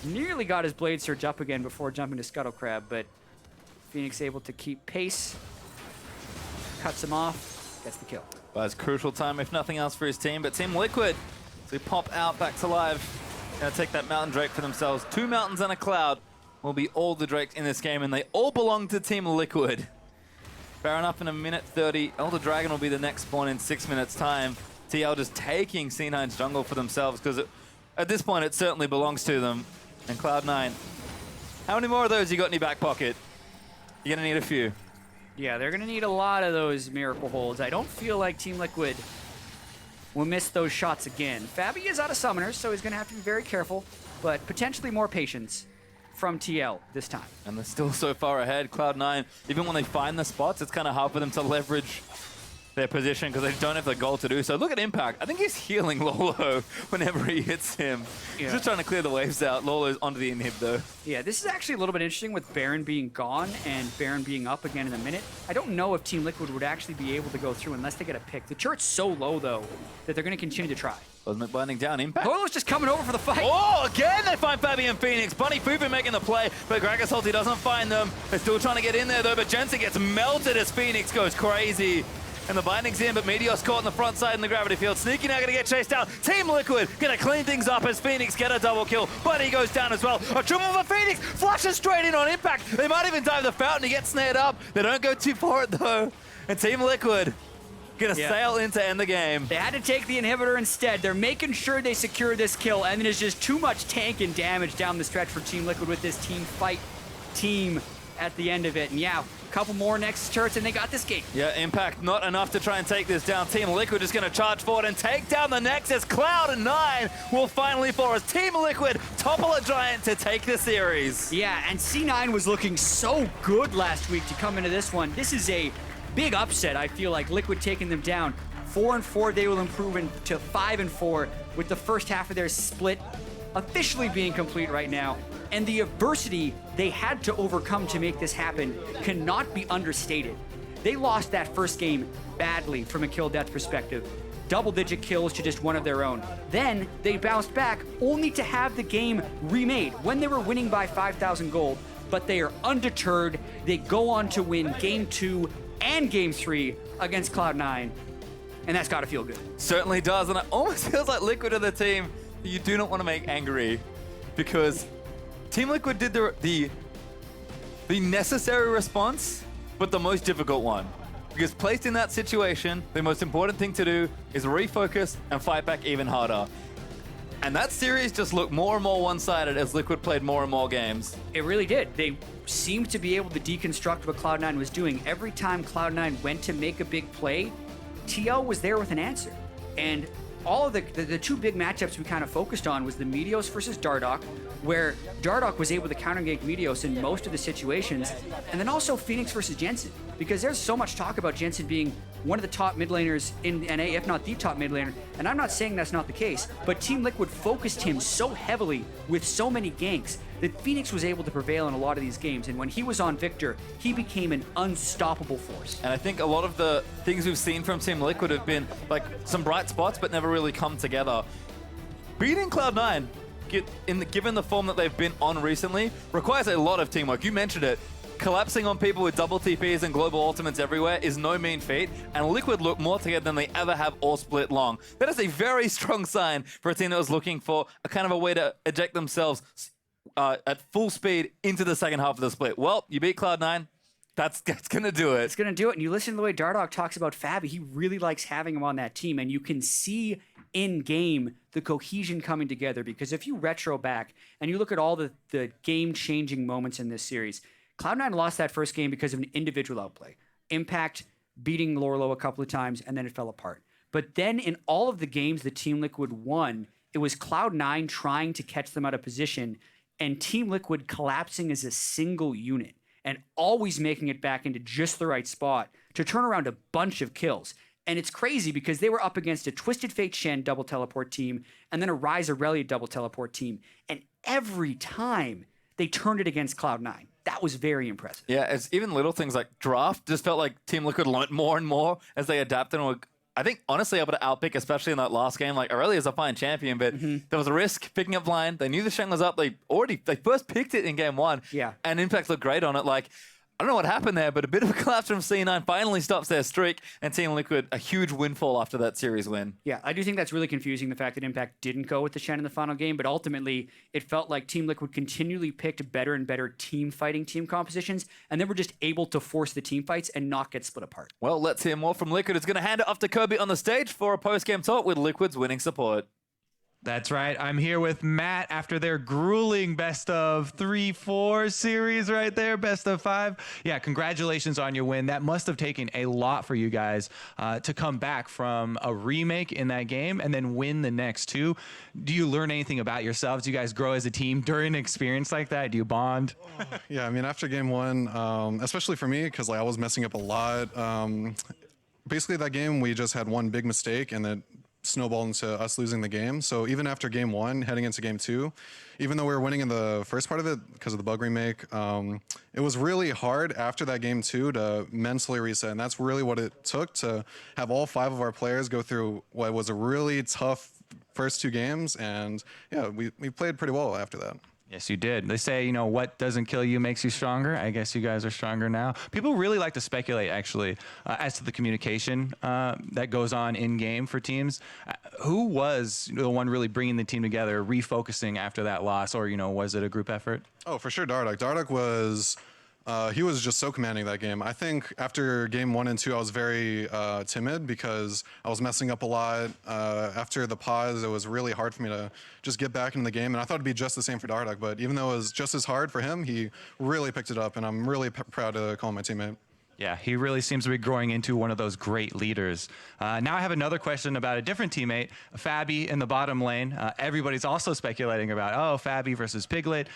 Nearly got his Blade Surge up again before jumping to Scuttle Crab, but Phoenix able to keep pace. Cuts him off, gets the kill. Well, it's crucial time, if nothing else, for his team. But Team Liquid, so they pop out back to live. Gonna take that Mountain Drake for themselves. 2 mountains and a cloud will be all the Drakes in this game, and they all belong to Team Liquid. Baron up in 1:30. Elder Dragon will be the next spawn in 6 minutes time. TL just taking C9's jungle for themselves, because at this point it certainly belongs to them. And Cloud9, how many more of those you got in your back pocket? You're gonna need a few. Yeah, they're gonna need a lot of those miracle holds. I don't feel like Team Liquid will miss those shots again. Fabi is out of summoners, so he's gonna have to be very careful, but potentially more patience from TL this time. And they're still so far ahead. Cloud9, even when they find the spots, it's kind of hard for them to leverage their position because they don't have the goal to do so. Look at Impact. I think he's healing Lorlo whenever he hits him. Yeah. He's just trying to clear the waves out. Lorlo's onto the inhib though. Yeah, this is actually a little bit interesting with Baron being gone and Baron being up again in a minute. I don't know if Team Liquid would actually be able to go through unless they get a pick. The turret's so low though that they're going to continue to try. Cosmic Blinding down. Impact. Lorlo's just coming over for the fight. Oh, again they find Fabi and Phoenix. Bunny Fufu making the play, but Gragas ulti doesn't find them. They're still trying to get in there though, but Jensen gets melted as Phoenix goes crazy. And the binding's in, but Meteor's caught on the front side in the gravity field. Sneaky now gonna get chased down. Team Liquid gonna clean things up as Phoenix get a double kill. Buddy goes down as well. A triple for Phoenix. Flashes straight in on Impact. They might even dive the fountain. He gets snared up. They don't go too for it though. And Team Liquid Gonna sail in to end the game. They had to take the inhibitor instead. They're making sure they secure this kill, and then there's just too much tank and damage down the stretch for Team Liquid with this team fight team at the end of it. And yeah, a couple more Nexus turrets and they got this game. Yeah, Impact not enough to try and take this down. Team Liquid is going to charge forward and take down the Nexus. Cloud9 will finally fall as Team Liquid topple a Giant to take the series. Yeah, and C9 was looking so good last week to come into this one. This is a big upset, I feel like. Liquid taking them down. 4-4, they will improve to 5-4 with the first half of their split officially being complete right now. And the adversity they had to overcome to make this happen cannot be understated. They lost that first game badly from a kill death perspective. Double-digit kills to just one of their own. Then they bounced back only to have the game remade when they were winning by 5,000 gold. But they are undeterred. They go on to win Game 2 and Game 3 against Cloud9. And that's got to feel good. Certainly does. And it almost feels like Liquid are the team that you do not want to make angry, because Team Liquid did the necessary response, but the most difficult one. Because placed in that situation, the most important thing to do is refocus and fight back even harder. And that series just looked more and more one-sided as Liquid played more and more games. It really did. They seemed to be able to deconstruct what Cloud9 was doing. Every time Cloud9 went to make a big play, TL was there with an answer. And all of the two big matchups we kind of focused on was the Meteos versus Dardoch, where Dardoch was able to counter-gank Meteos in most of the situations, and then also Phoenix versus Jensen, because there's so much talk about Jensen being one of the top mid laners in NA, if not the top mid laner, and I'm not saying that's not the case, but Team Liquid focused him so heavily with so many ganks that Phoenix was able to prevail in a lot of these games, and when he was on Victor, he became an unstoppable force. And I think a lot of the things we've seen from Team Liquid have been like some bright spots, but never really come together. Beating Cloud9, given the form that they've been on recently, requires a lot of teamwork. You mentioned it. Collapsing on people with double TPs and global ultimates everywhere is no mean feat, and Liquid look more together than they ever have all split long. That is a very strong sign for a team that was looking for a kind of a way to eject themselves at full speed into the second half of the split. Well, you beat Cloud9. That's going to do it. It's going to do it. And you listen to the way Dardoch talks about Fabi, he really likes having him on that team, and you can see in-game the cohesion coming together, because if you retro back and you look at all the game-changing moments in this series, Cloud9 lost that first game because of an individual outplay. Impact beating Lorlo a couple of times, and then it fell apart. But then in all of the games that Team Liquid won, it was Cloud9 trying to catch them out of position and Team Liquid collapsing as a single unit and always making it back into just the right spot to turn around a bunch of kills. And it's crazy because they were up against a Twisted Fate Shen double teleport team and then a Rise Aurelia double teleport team. And every time they turned it against Cloud9. That was very impressive. Yeah, it's even little things like draft just felt like Team Liquid learned more and more as they adapted and were, I think, honestly, able to outpick, especially in that last game. Like, Aurelia's a fine champion, but there was a risk picking up line. They knew the Shen was up. They first picked it in game 1. Yeah. And Impact looked great on it. Like, I don't know what happened there, but a bit of a collapse from C9 finally stops their streak, and Team Liquid a huge windfall after that series win. Yeah, I do think that's really confusing, the fact that Impact didn't go with the Shen in the final game, but ultimately it felt like Team Liquid continually picked better and better team fighting team compositions, and they were just able to force the team fights and not get split apart. Well, let's hear more from Liquid. It's going to hand it off to Kirby on the stage for a post-game talk with Liquid's winning support. That's right. I'm here with Matt after their grueling best of 3-4 series right there, best of 5. Yeah, congratulations on your win. That must have taken a lot for you guys to come back from a remake in that game and then win the next 2. Do you learn anything about yourselves? Do you guys grow as a team during an experience like that? Do you bond? Yeah, I mean, after game 1, especially for me, because I was messing up a lot. Basically, that game, we just had one big mistake, and it snowballed into us losing the game. So even after game 1, heading into game 2, even though we were winning in the first part of it because of the bug remake, it was really hard after that game 2 to mentally reset. And that's really what it took to have all 5 of our players go through what was a really tough first 2 games. And yeah, we played pretty well after that. Yes, you did. They say, you know, what doesn't kill you makes you stronger. I guess you guys are stronger now. People really like to speculate, actually, as to the communication that goes on in-game for teams. Who was the one really bringing the team together, refocusing after that loss, or, you know, was it a group effort? Oh, for sure, Dardoch. Dardoch was He was just so commanding that game. I think after game 1 and 2, I was very timid because I was messing up a lot. After the pause, it was really hard for me to just get back into the game. And I thought it'd be just the same for Dardoch, but even though it was just as hard for him, he really picked it up, and I'm really proud to call him my teammate. Yeah, he really seems to be growing into one of those great leaders. Now I have another question about a different teammate, Fabi in the bottom lane. Everybody's also speculating about, oh, Fabi versus Piglet.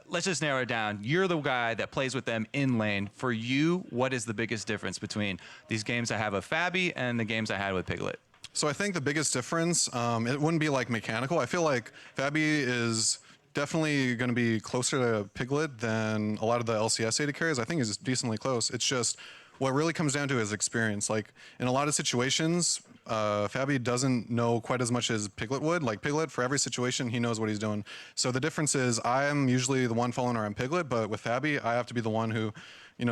Let's just narrow it down. You're the guy that plays with them in lane. For you, what is the biggest difference between these games I have of Fabi and the games I had with Piglet? So I think the biggest difference, it wouldn't be like mechanical. I feel like Fabi is definitely going to be closer to Piglet than a lot of the LCS AD carries. I think he's decently close. It's just what really comes down to is experience. Like in a lot of situations, Fabi doesn't know quite as much as Piglet would. Like Piglet, for every situation, he knows what he's doing. So the difference is I am usually the one following around Piglet, but with Fabi, I have to be the one who,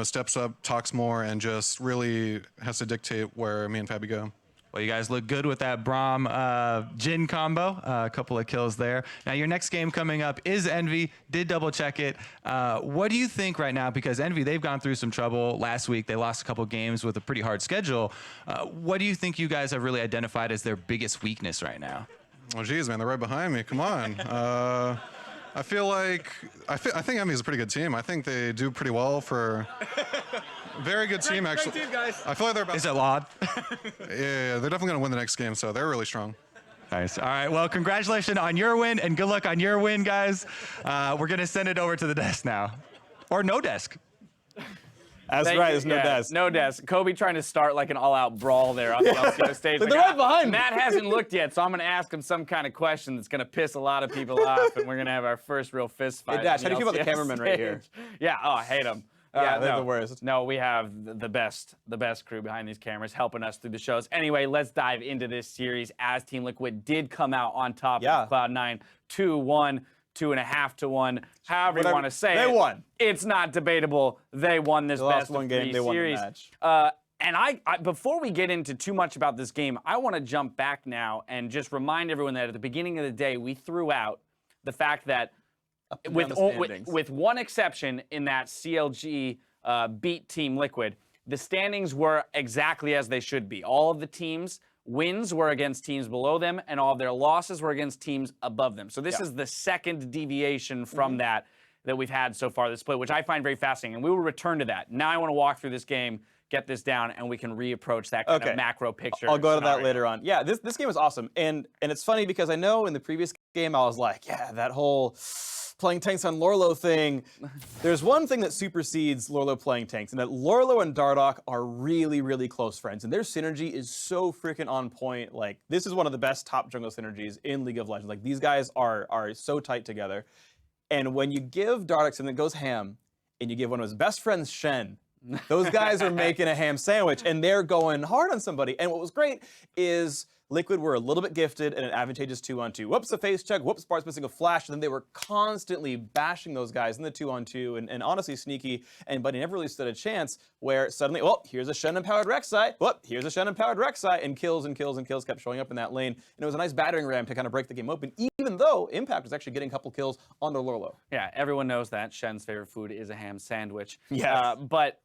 steps up, talks more, and just really has to dictate where me and Fabi go. Well, you guys look good with that Braum Jhin combo. A couple of kills there. Now, your next game coming up is Envy. Did double check it. What do you think right now? Because Envy, they've gone through some trouble last week. They lost a couple games with a pretty hard schedule. What do you think you guys have really identified as their biggest weakness right now? Oh, geez, man, they're right behind me. Come on. I feel like I think Envy is a pretty good team. I think they do pretty well for. Very good team, actually. Great team, guys. I feel like they're about. Is it Laud? Yeah, they're definitely going to win the next game, so they're really strong. Nice. All right. Well, congratulations on your win, and good luck on your win, guys. We're going to send it over to the desk now. Or no desk. That's right, there's no desk. No desk. Kobe trying to start like an all-out brawl there on the LCS stage. They're right behind me. Matt hasn't looked yet, so I'm going to ask him some kind of question that's going to piss a lot of people off, and we're going to have our first real fist fight. Hey, Dash, on how do you feel about the LCS cameraman right here? stage. Yeah, oh, I hate him. Yeah, they're no, the worst. No, we have the best crew behind these cameras helping us through the shows. Anyway, let's dive into this series as Team Liquid did come out on top of Cloud9 2-1, 2.5-1, however you want to say it. They won. It's not debatable. They won this best one of game, three they won the series. match. And I, before we get into too much about this game, I want to jump back now and just remind everyone that at the beginning of the day, we threw out the fact that with one exception in that CLG beat Team Liquid, the standings were exactly as they should be. All of the teams' wins were against teams below them, and all of their losses were against teams above them. So this is the second deviation from that we've had so far this split, which I find very fascinating, and we will return to that. Now I want to walk through this game, get this down, and we can reapproach that kind of macro picture. I'll go to that later on. Yeah, this game was awesome, and it's funny because I know in the previous game I was like, yeah, that whole playing tanks on Lorlo thing. There's one thing that supersedes Lorlo playing tanks, and that Lorlo and Dardoch are really, really close friends, and their synergy is so freaking on point. Like, this is one of the best top jungle synergies in League of Legends. Like, these guys are so tight together. And when you give Dardoch something that goes ham, and you give one of his best friends Shen, those guys are making a ham sandwich, and they're going hard on somebody. And what was great is Liquid were a little bit gifted in an advantageous 2-on-2. Whoops, a face check. Whoops, Bart's missing a flash. And then they were constantly bashing those guys in the 2-on-2 and honestly sneaky. But he never really stood a chance where suddenly, well, here's a Shen-empowered Rek'Sai. Well, here's a Shen-empowered Rek'Sai. And kills and kills and kills kept showing up in that lane. And it was a nice battering ram to kind of break the game open, even though Impact was actually getting a couple kills on their Lorlo. Yeah, everyone knows that Shen's favorite food is a ham sandwich. Yes. But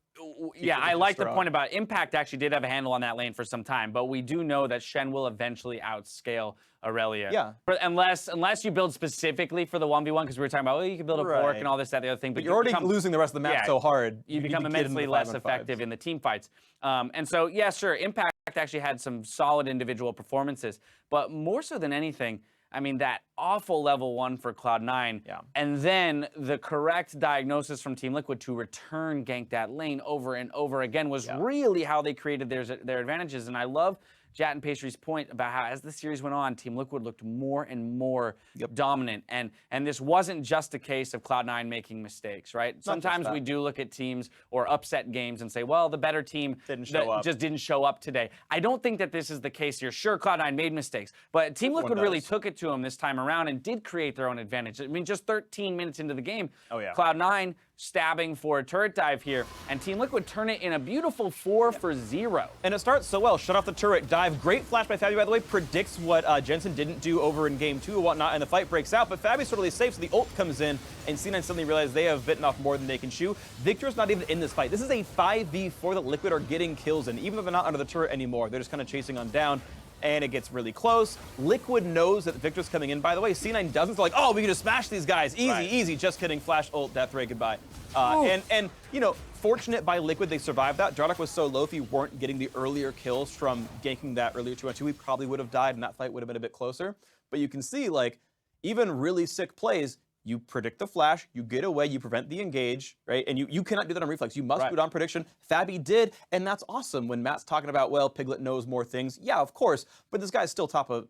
yeah, I like the point about Impact actually did have a handle on that lane for some time, but we do know that Shen will eventually outscale Aurelia. Yeah. Unless you build specifically for the 1v1, because we were talking about, well, you can build a pork and all this, that, the other thing. But you're already losing the rest of the map so hard. You become immensely less effective in the team fights. And so, yeah, sure, Impact actually had some solid individual performances, but more so than anything, I mean, that awful level 1 for Cloud9, and then the correct diagnosis from Team Liquid to return gank that lane over and over again was really how they created their advantages. And I love Jat and Pastry's point about how as the series went on, Team Liquid looked more and more dominant. And this wasn't just a case of Cloud9 making mistakes, right? Sometimes we do look at teams or upset games and say, well, the better team just didn't show up today. I don't think that this is the case here. Sure, Cloud9 made mistakes, but Team Liquid really took it to them this time around and did create their own advantage. I mean, just 13 minutes into the game, Cloud9 stabbing for a turret dive here, and Team Liquid turn it in a beautiful 4-for-0. And it starts so well. Shut off the turret dive. Great flash by Fabi, by the way. Predicts what Jensen didn't do over in game 2 and whatnot, and the fight breaks out. But Fabi's totally safe, so the ult comes in, and C9 suddenly realizes they have bitten off more than they can chew. Victor's not even in this fight. This is a 5v4 that Liquid are getting kills in. Even though they're not under the turret anymore, they're just kind of chasing on down. And it gets really close. Liquid knows that Victor's coming in. By the way, C9 doesn't. They're like, oh, we can just smash these guys. Easy, easy. Just kidding. Flash ult, death ray, goodbye. And you know, fortunate by Liquid, they survived that. Dardoch was so low, if you weren't getting the earlier kills from ganking that earlier 2-on-2, we probably would have died, and that fight would have been a bit closer. But you can see, like, even really sick plays, you predict the flash, you get away, you prevent the engage, right? And you cannot do that on reflex. You must do it on prediction. Fabi did, and that's awesome. When Matt's talking about, well, Piglet knows more things. Yeah, of course, but this guy's still top of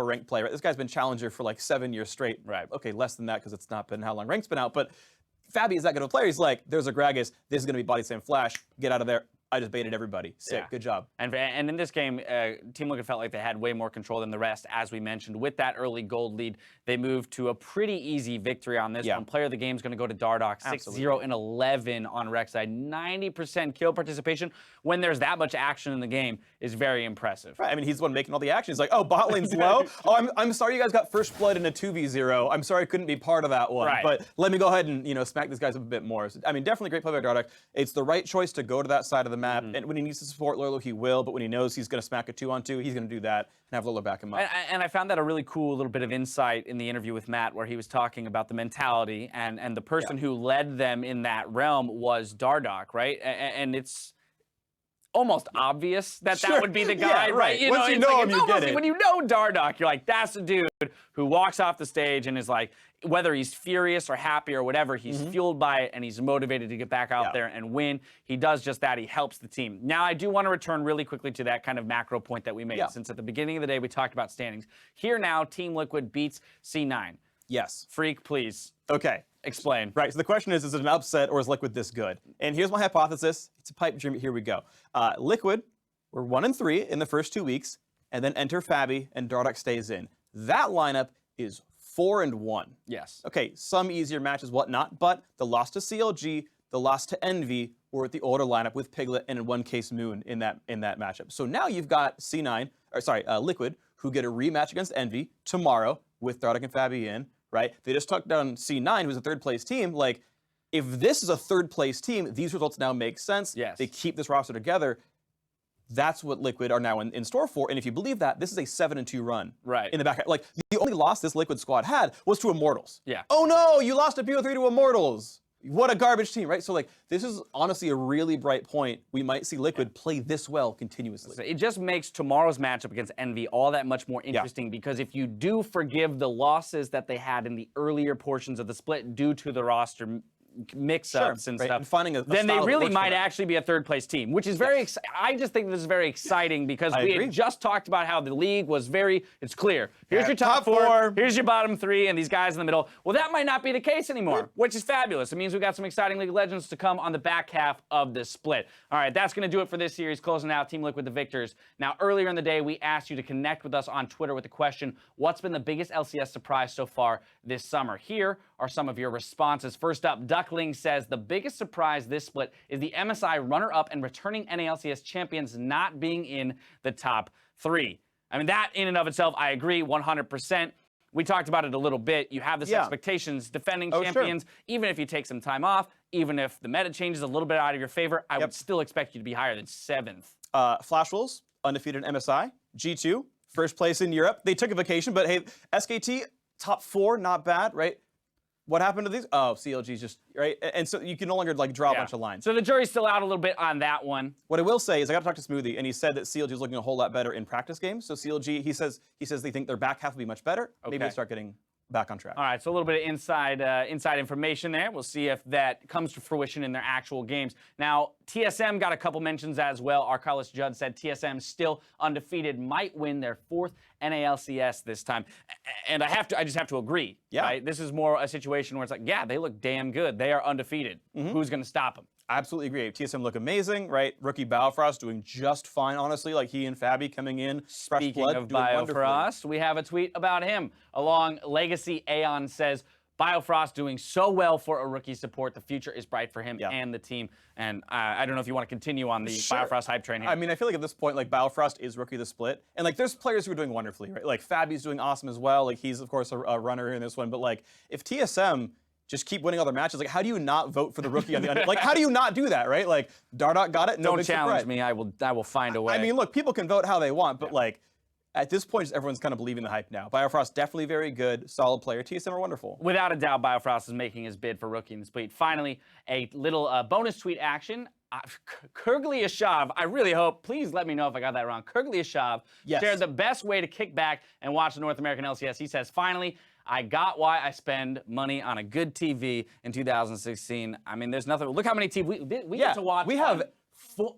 ranked play, right? This guy's been challenger for like 7 years straight. Right. Okay, less than that because it's not been how long rank's been out, but Fabi is that good of a player. He's like, there's a Gragas, this is gonna be body slam flash, get out of there. I just baited everybody. Sick, good job. And in this game, Team Liquid felt like they had way more control than the rest, as we mentioned. With that early gold lead, they moved to a pretty easy victory on this one. Player of the game is going to go to Dardoch, 6-0 and 11 on Rek'Sai. 90% kill participation when there's that much action in the game is very impressive. Right, I mean, he's the one making all the action. He's like, oh, bot lane's low? Oh, I'm sorry you guys got first blood in a 2v0. I'm sorry I couldn't be part of that one. But let me go ahead and, smack these guys up a bit more. So, I mean, definitely great play by Dardoch. It's the right choice to go to that side of the map. And when he needs to support Lolo, he will. But when he knows he's going to smack a 2-on-2, he's going to do that and have Lolo back him up. And I found that a really cool little bit of insight in the interview with Matt, where he was talking about the mentality, and the person who led them in that realm was Dardoch, right? And it's almost obvious that that would be the guy, right? Once you know him, you get it. When you know Dardoch, you're like, that's the dude who walks off the stage and is like, whether he's furious or happy or whatever, he's fueled by it and he's motivated to get back out there and win. He does just that. He helps the team. Now, I do want to return really quickly to that kind of macro point that we made, since at the beginning of the day, we talked about standings. Here now, Team Liquid beats C9. Yes. Freak, please. Okay. Explain. Right, so the question is it an upset or is Liquid this good? And here's my hypothesis. It's a pipe dream, here we go. Liquid were 1-3 in the first 2 weeks, and then enter Fabi, and Dardoch stays in. That lineup is 4-1. Yes. Okay, some easier matches, whatnot, but the loss to CLG, the loss to Envy were at the older lineup with Piglet and in one case Moon in that matchup. So now you've got Liquid, who get a rematch against Envy tomorrow with Dardoch and Fabi in, right? They just took down C9, who's a third place team. Like, if this is a third place team, these results now make sense. Yes. They keep this roster together. That's what Liquid are now in store for. And if you believe that, this is a 7-2 run. Right. In the back. Like, the only loss this Liquid squad had was to Immortals. Yeah. Oh no, you lost a BO3 to Immortals. What a garbage team, right? So, like, this is honestly a really bright point. We might see Liquid play this well continuously. It just makes tomorrow's matchup against Envy all that much more interesting, because if you do forgive the losses that they had in the earlier portions of the split due to the roster mix-ups and stuff, and finding a then they really might actually be a third-place team, which is very I just think this is very exciting, because we had just talked about how the league was it's clear. Here's your top four, here's your bottom three, and these guys in the middle. Well, that might not be the case anymore, which is fabulous. It means we've got some exciting League of Legends to come on the back half of this split. All right, that's going to do it for this series, closing out Team Liquid the victors. Now, earlier in the day, we asked you to connect with us on Twitter with the question, what's been the biggest LCS surprise so far this summer? Here are some of your responses. First up, Duckling says the biggest surprise this split is the MSI runner-up and returning NALCS champions not being in the top 3. I mean, that in and of itself, I agree 100%. We talked about it a little bit. You have this expectations, defending champions, even if you take some time off, even if the meta changes a little bit out of your favor, I would still expect you to be higher than 7th. Flash Wolves, undefeated in MSI. G2, first place in Europe. They took a vacation, but hey, SKT, top 4, not bad, right? What happened to these? Oh, CLG's just, right? And so you can no longer, like, draw a bunch of lines. So the jury's still out a little bit on that one. What I will say is I got to talk to Smoothie, and he said that CLG is looking a whole lot better in practice games. So CLG, he says they think their back half will be much better. Maybe they start getting back on track. All right, so a little bit of inside information there. We'll see if that comes to fruition in their actual games. Now, TSM got a couple mentions as well. Arcalis Judd said TSM still undefeated, might win their 4th NALCS this time. And I just have to agree. Yeah. Right? This is more a situation where it's like, yeah, they look damn good. They are undefeated. Who's going to stop them? I absolutely agree. TSM look amazing, right? Rookie Biofrost doing just fine, honestly. Like, he and Fabi coming in, fresh blood, of Biofrost, we have a tweet about him. Along Legacy Aeon says, Biofrost doing so well for a rookie support. The future is bright for him Yeah. and the team. And I don't know if you want to continue on the Biofrost hype train here. I mean, I feel like at this point, like Biofrost is rookie of the split, and like there's players who are doing wonderfully, right? Like Fabi's doing awesome as well. Like he's of course a runner in this one, but like if TSM just keep winning other matches, like how do you not vote for the rookie on the like how do you not do that, right? Like Dardoch got it. No Don't big challenge surprise. me. I will find a way. I mean, look, people can vote how they want, but like at this point, just everyone's kind of believing the hype now. Biofrost definitely very good, solid player. TSM are wonderful. Without a doubt, Biofrost is making his bid for rookie in the split. Finally, a little bonus tweet action. Kurgliashav, I really hope, please let me know if I got that wrong. Kurgliashav shared the best way to kick back and watch the North American LCS. He says, finally, I got why I spend money on a good TV in 2016. I mean, there's nothing. Look how many TV we get to watch. We have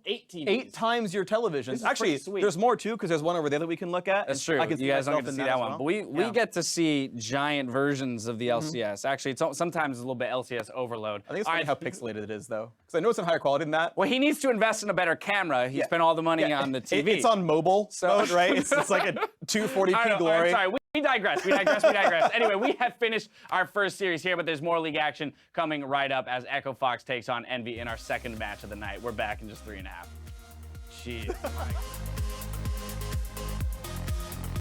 8 TVs. 8 times your television. This is Actually, pretty sweet. There's more too, because there's one over there that we can look at. That's and true. I can You guys don't myself get to in see as that one. well. But we get to see giant versions of the LCS. Actually, it's sometimes a little bit LCS overload. I think it's funny how pixelated it is, though. Because I know it's in higher quality than that. Well, he needs to invest in a better camera. He spent all the money on the TV. It's on mobile mode, right? It's like a 240p glory. All right, sorry. We digress. We digress. Anyway, we have finished our first series here, but there's more league action coming right up as Echo Fox takes on Envy in our second match of the night. We're back in just 3.5. Jeez.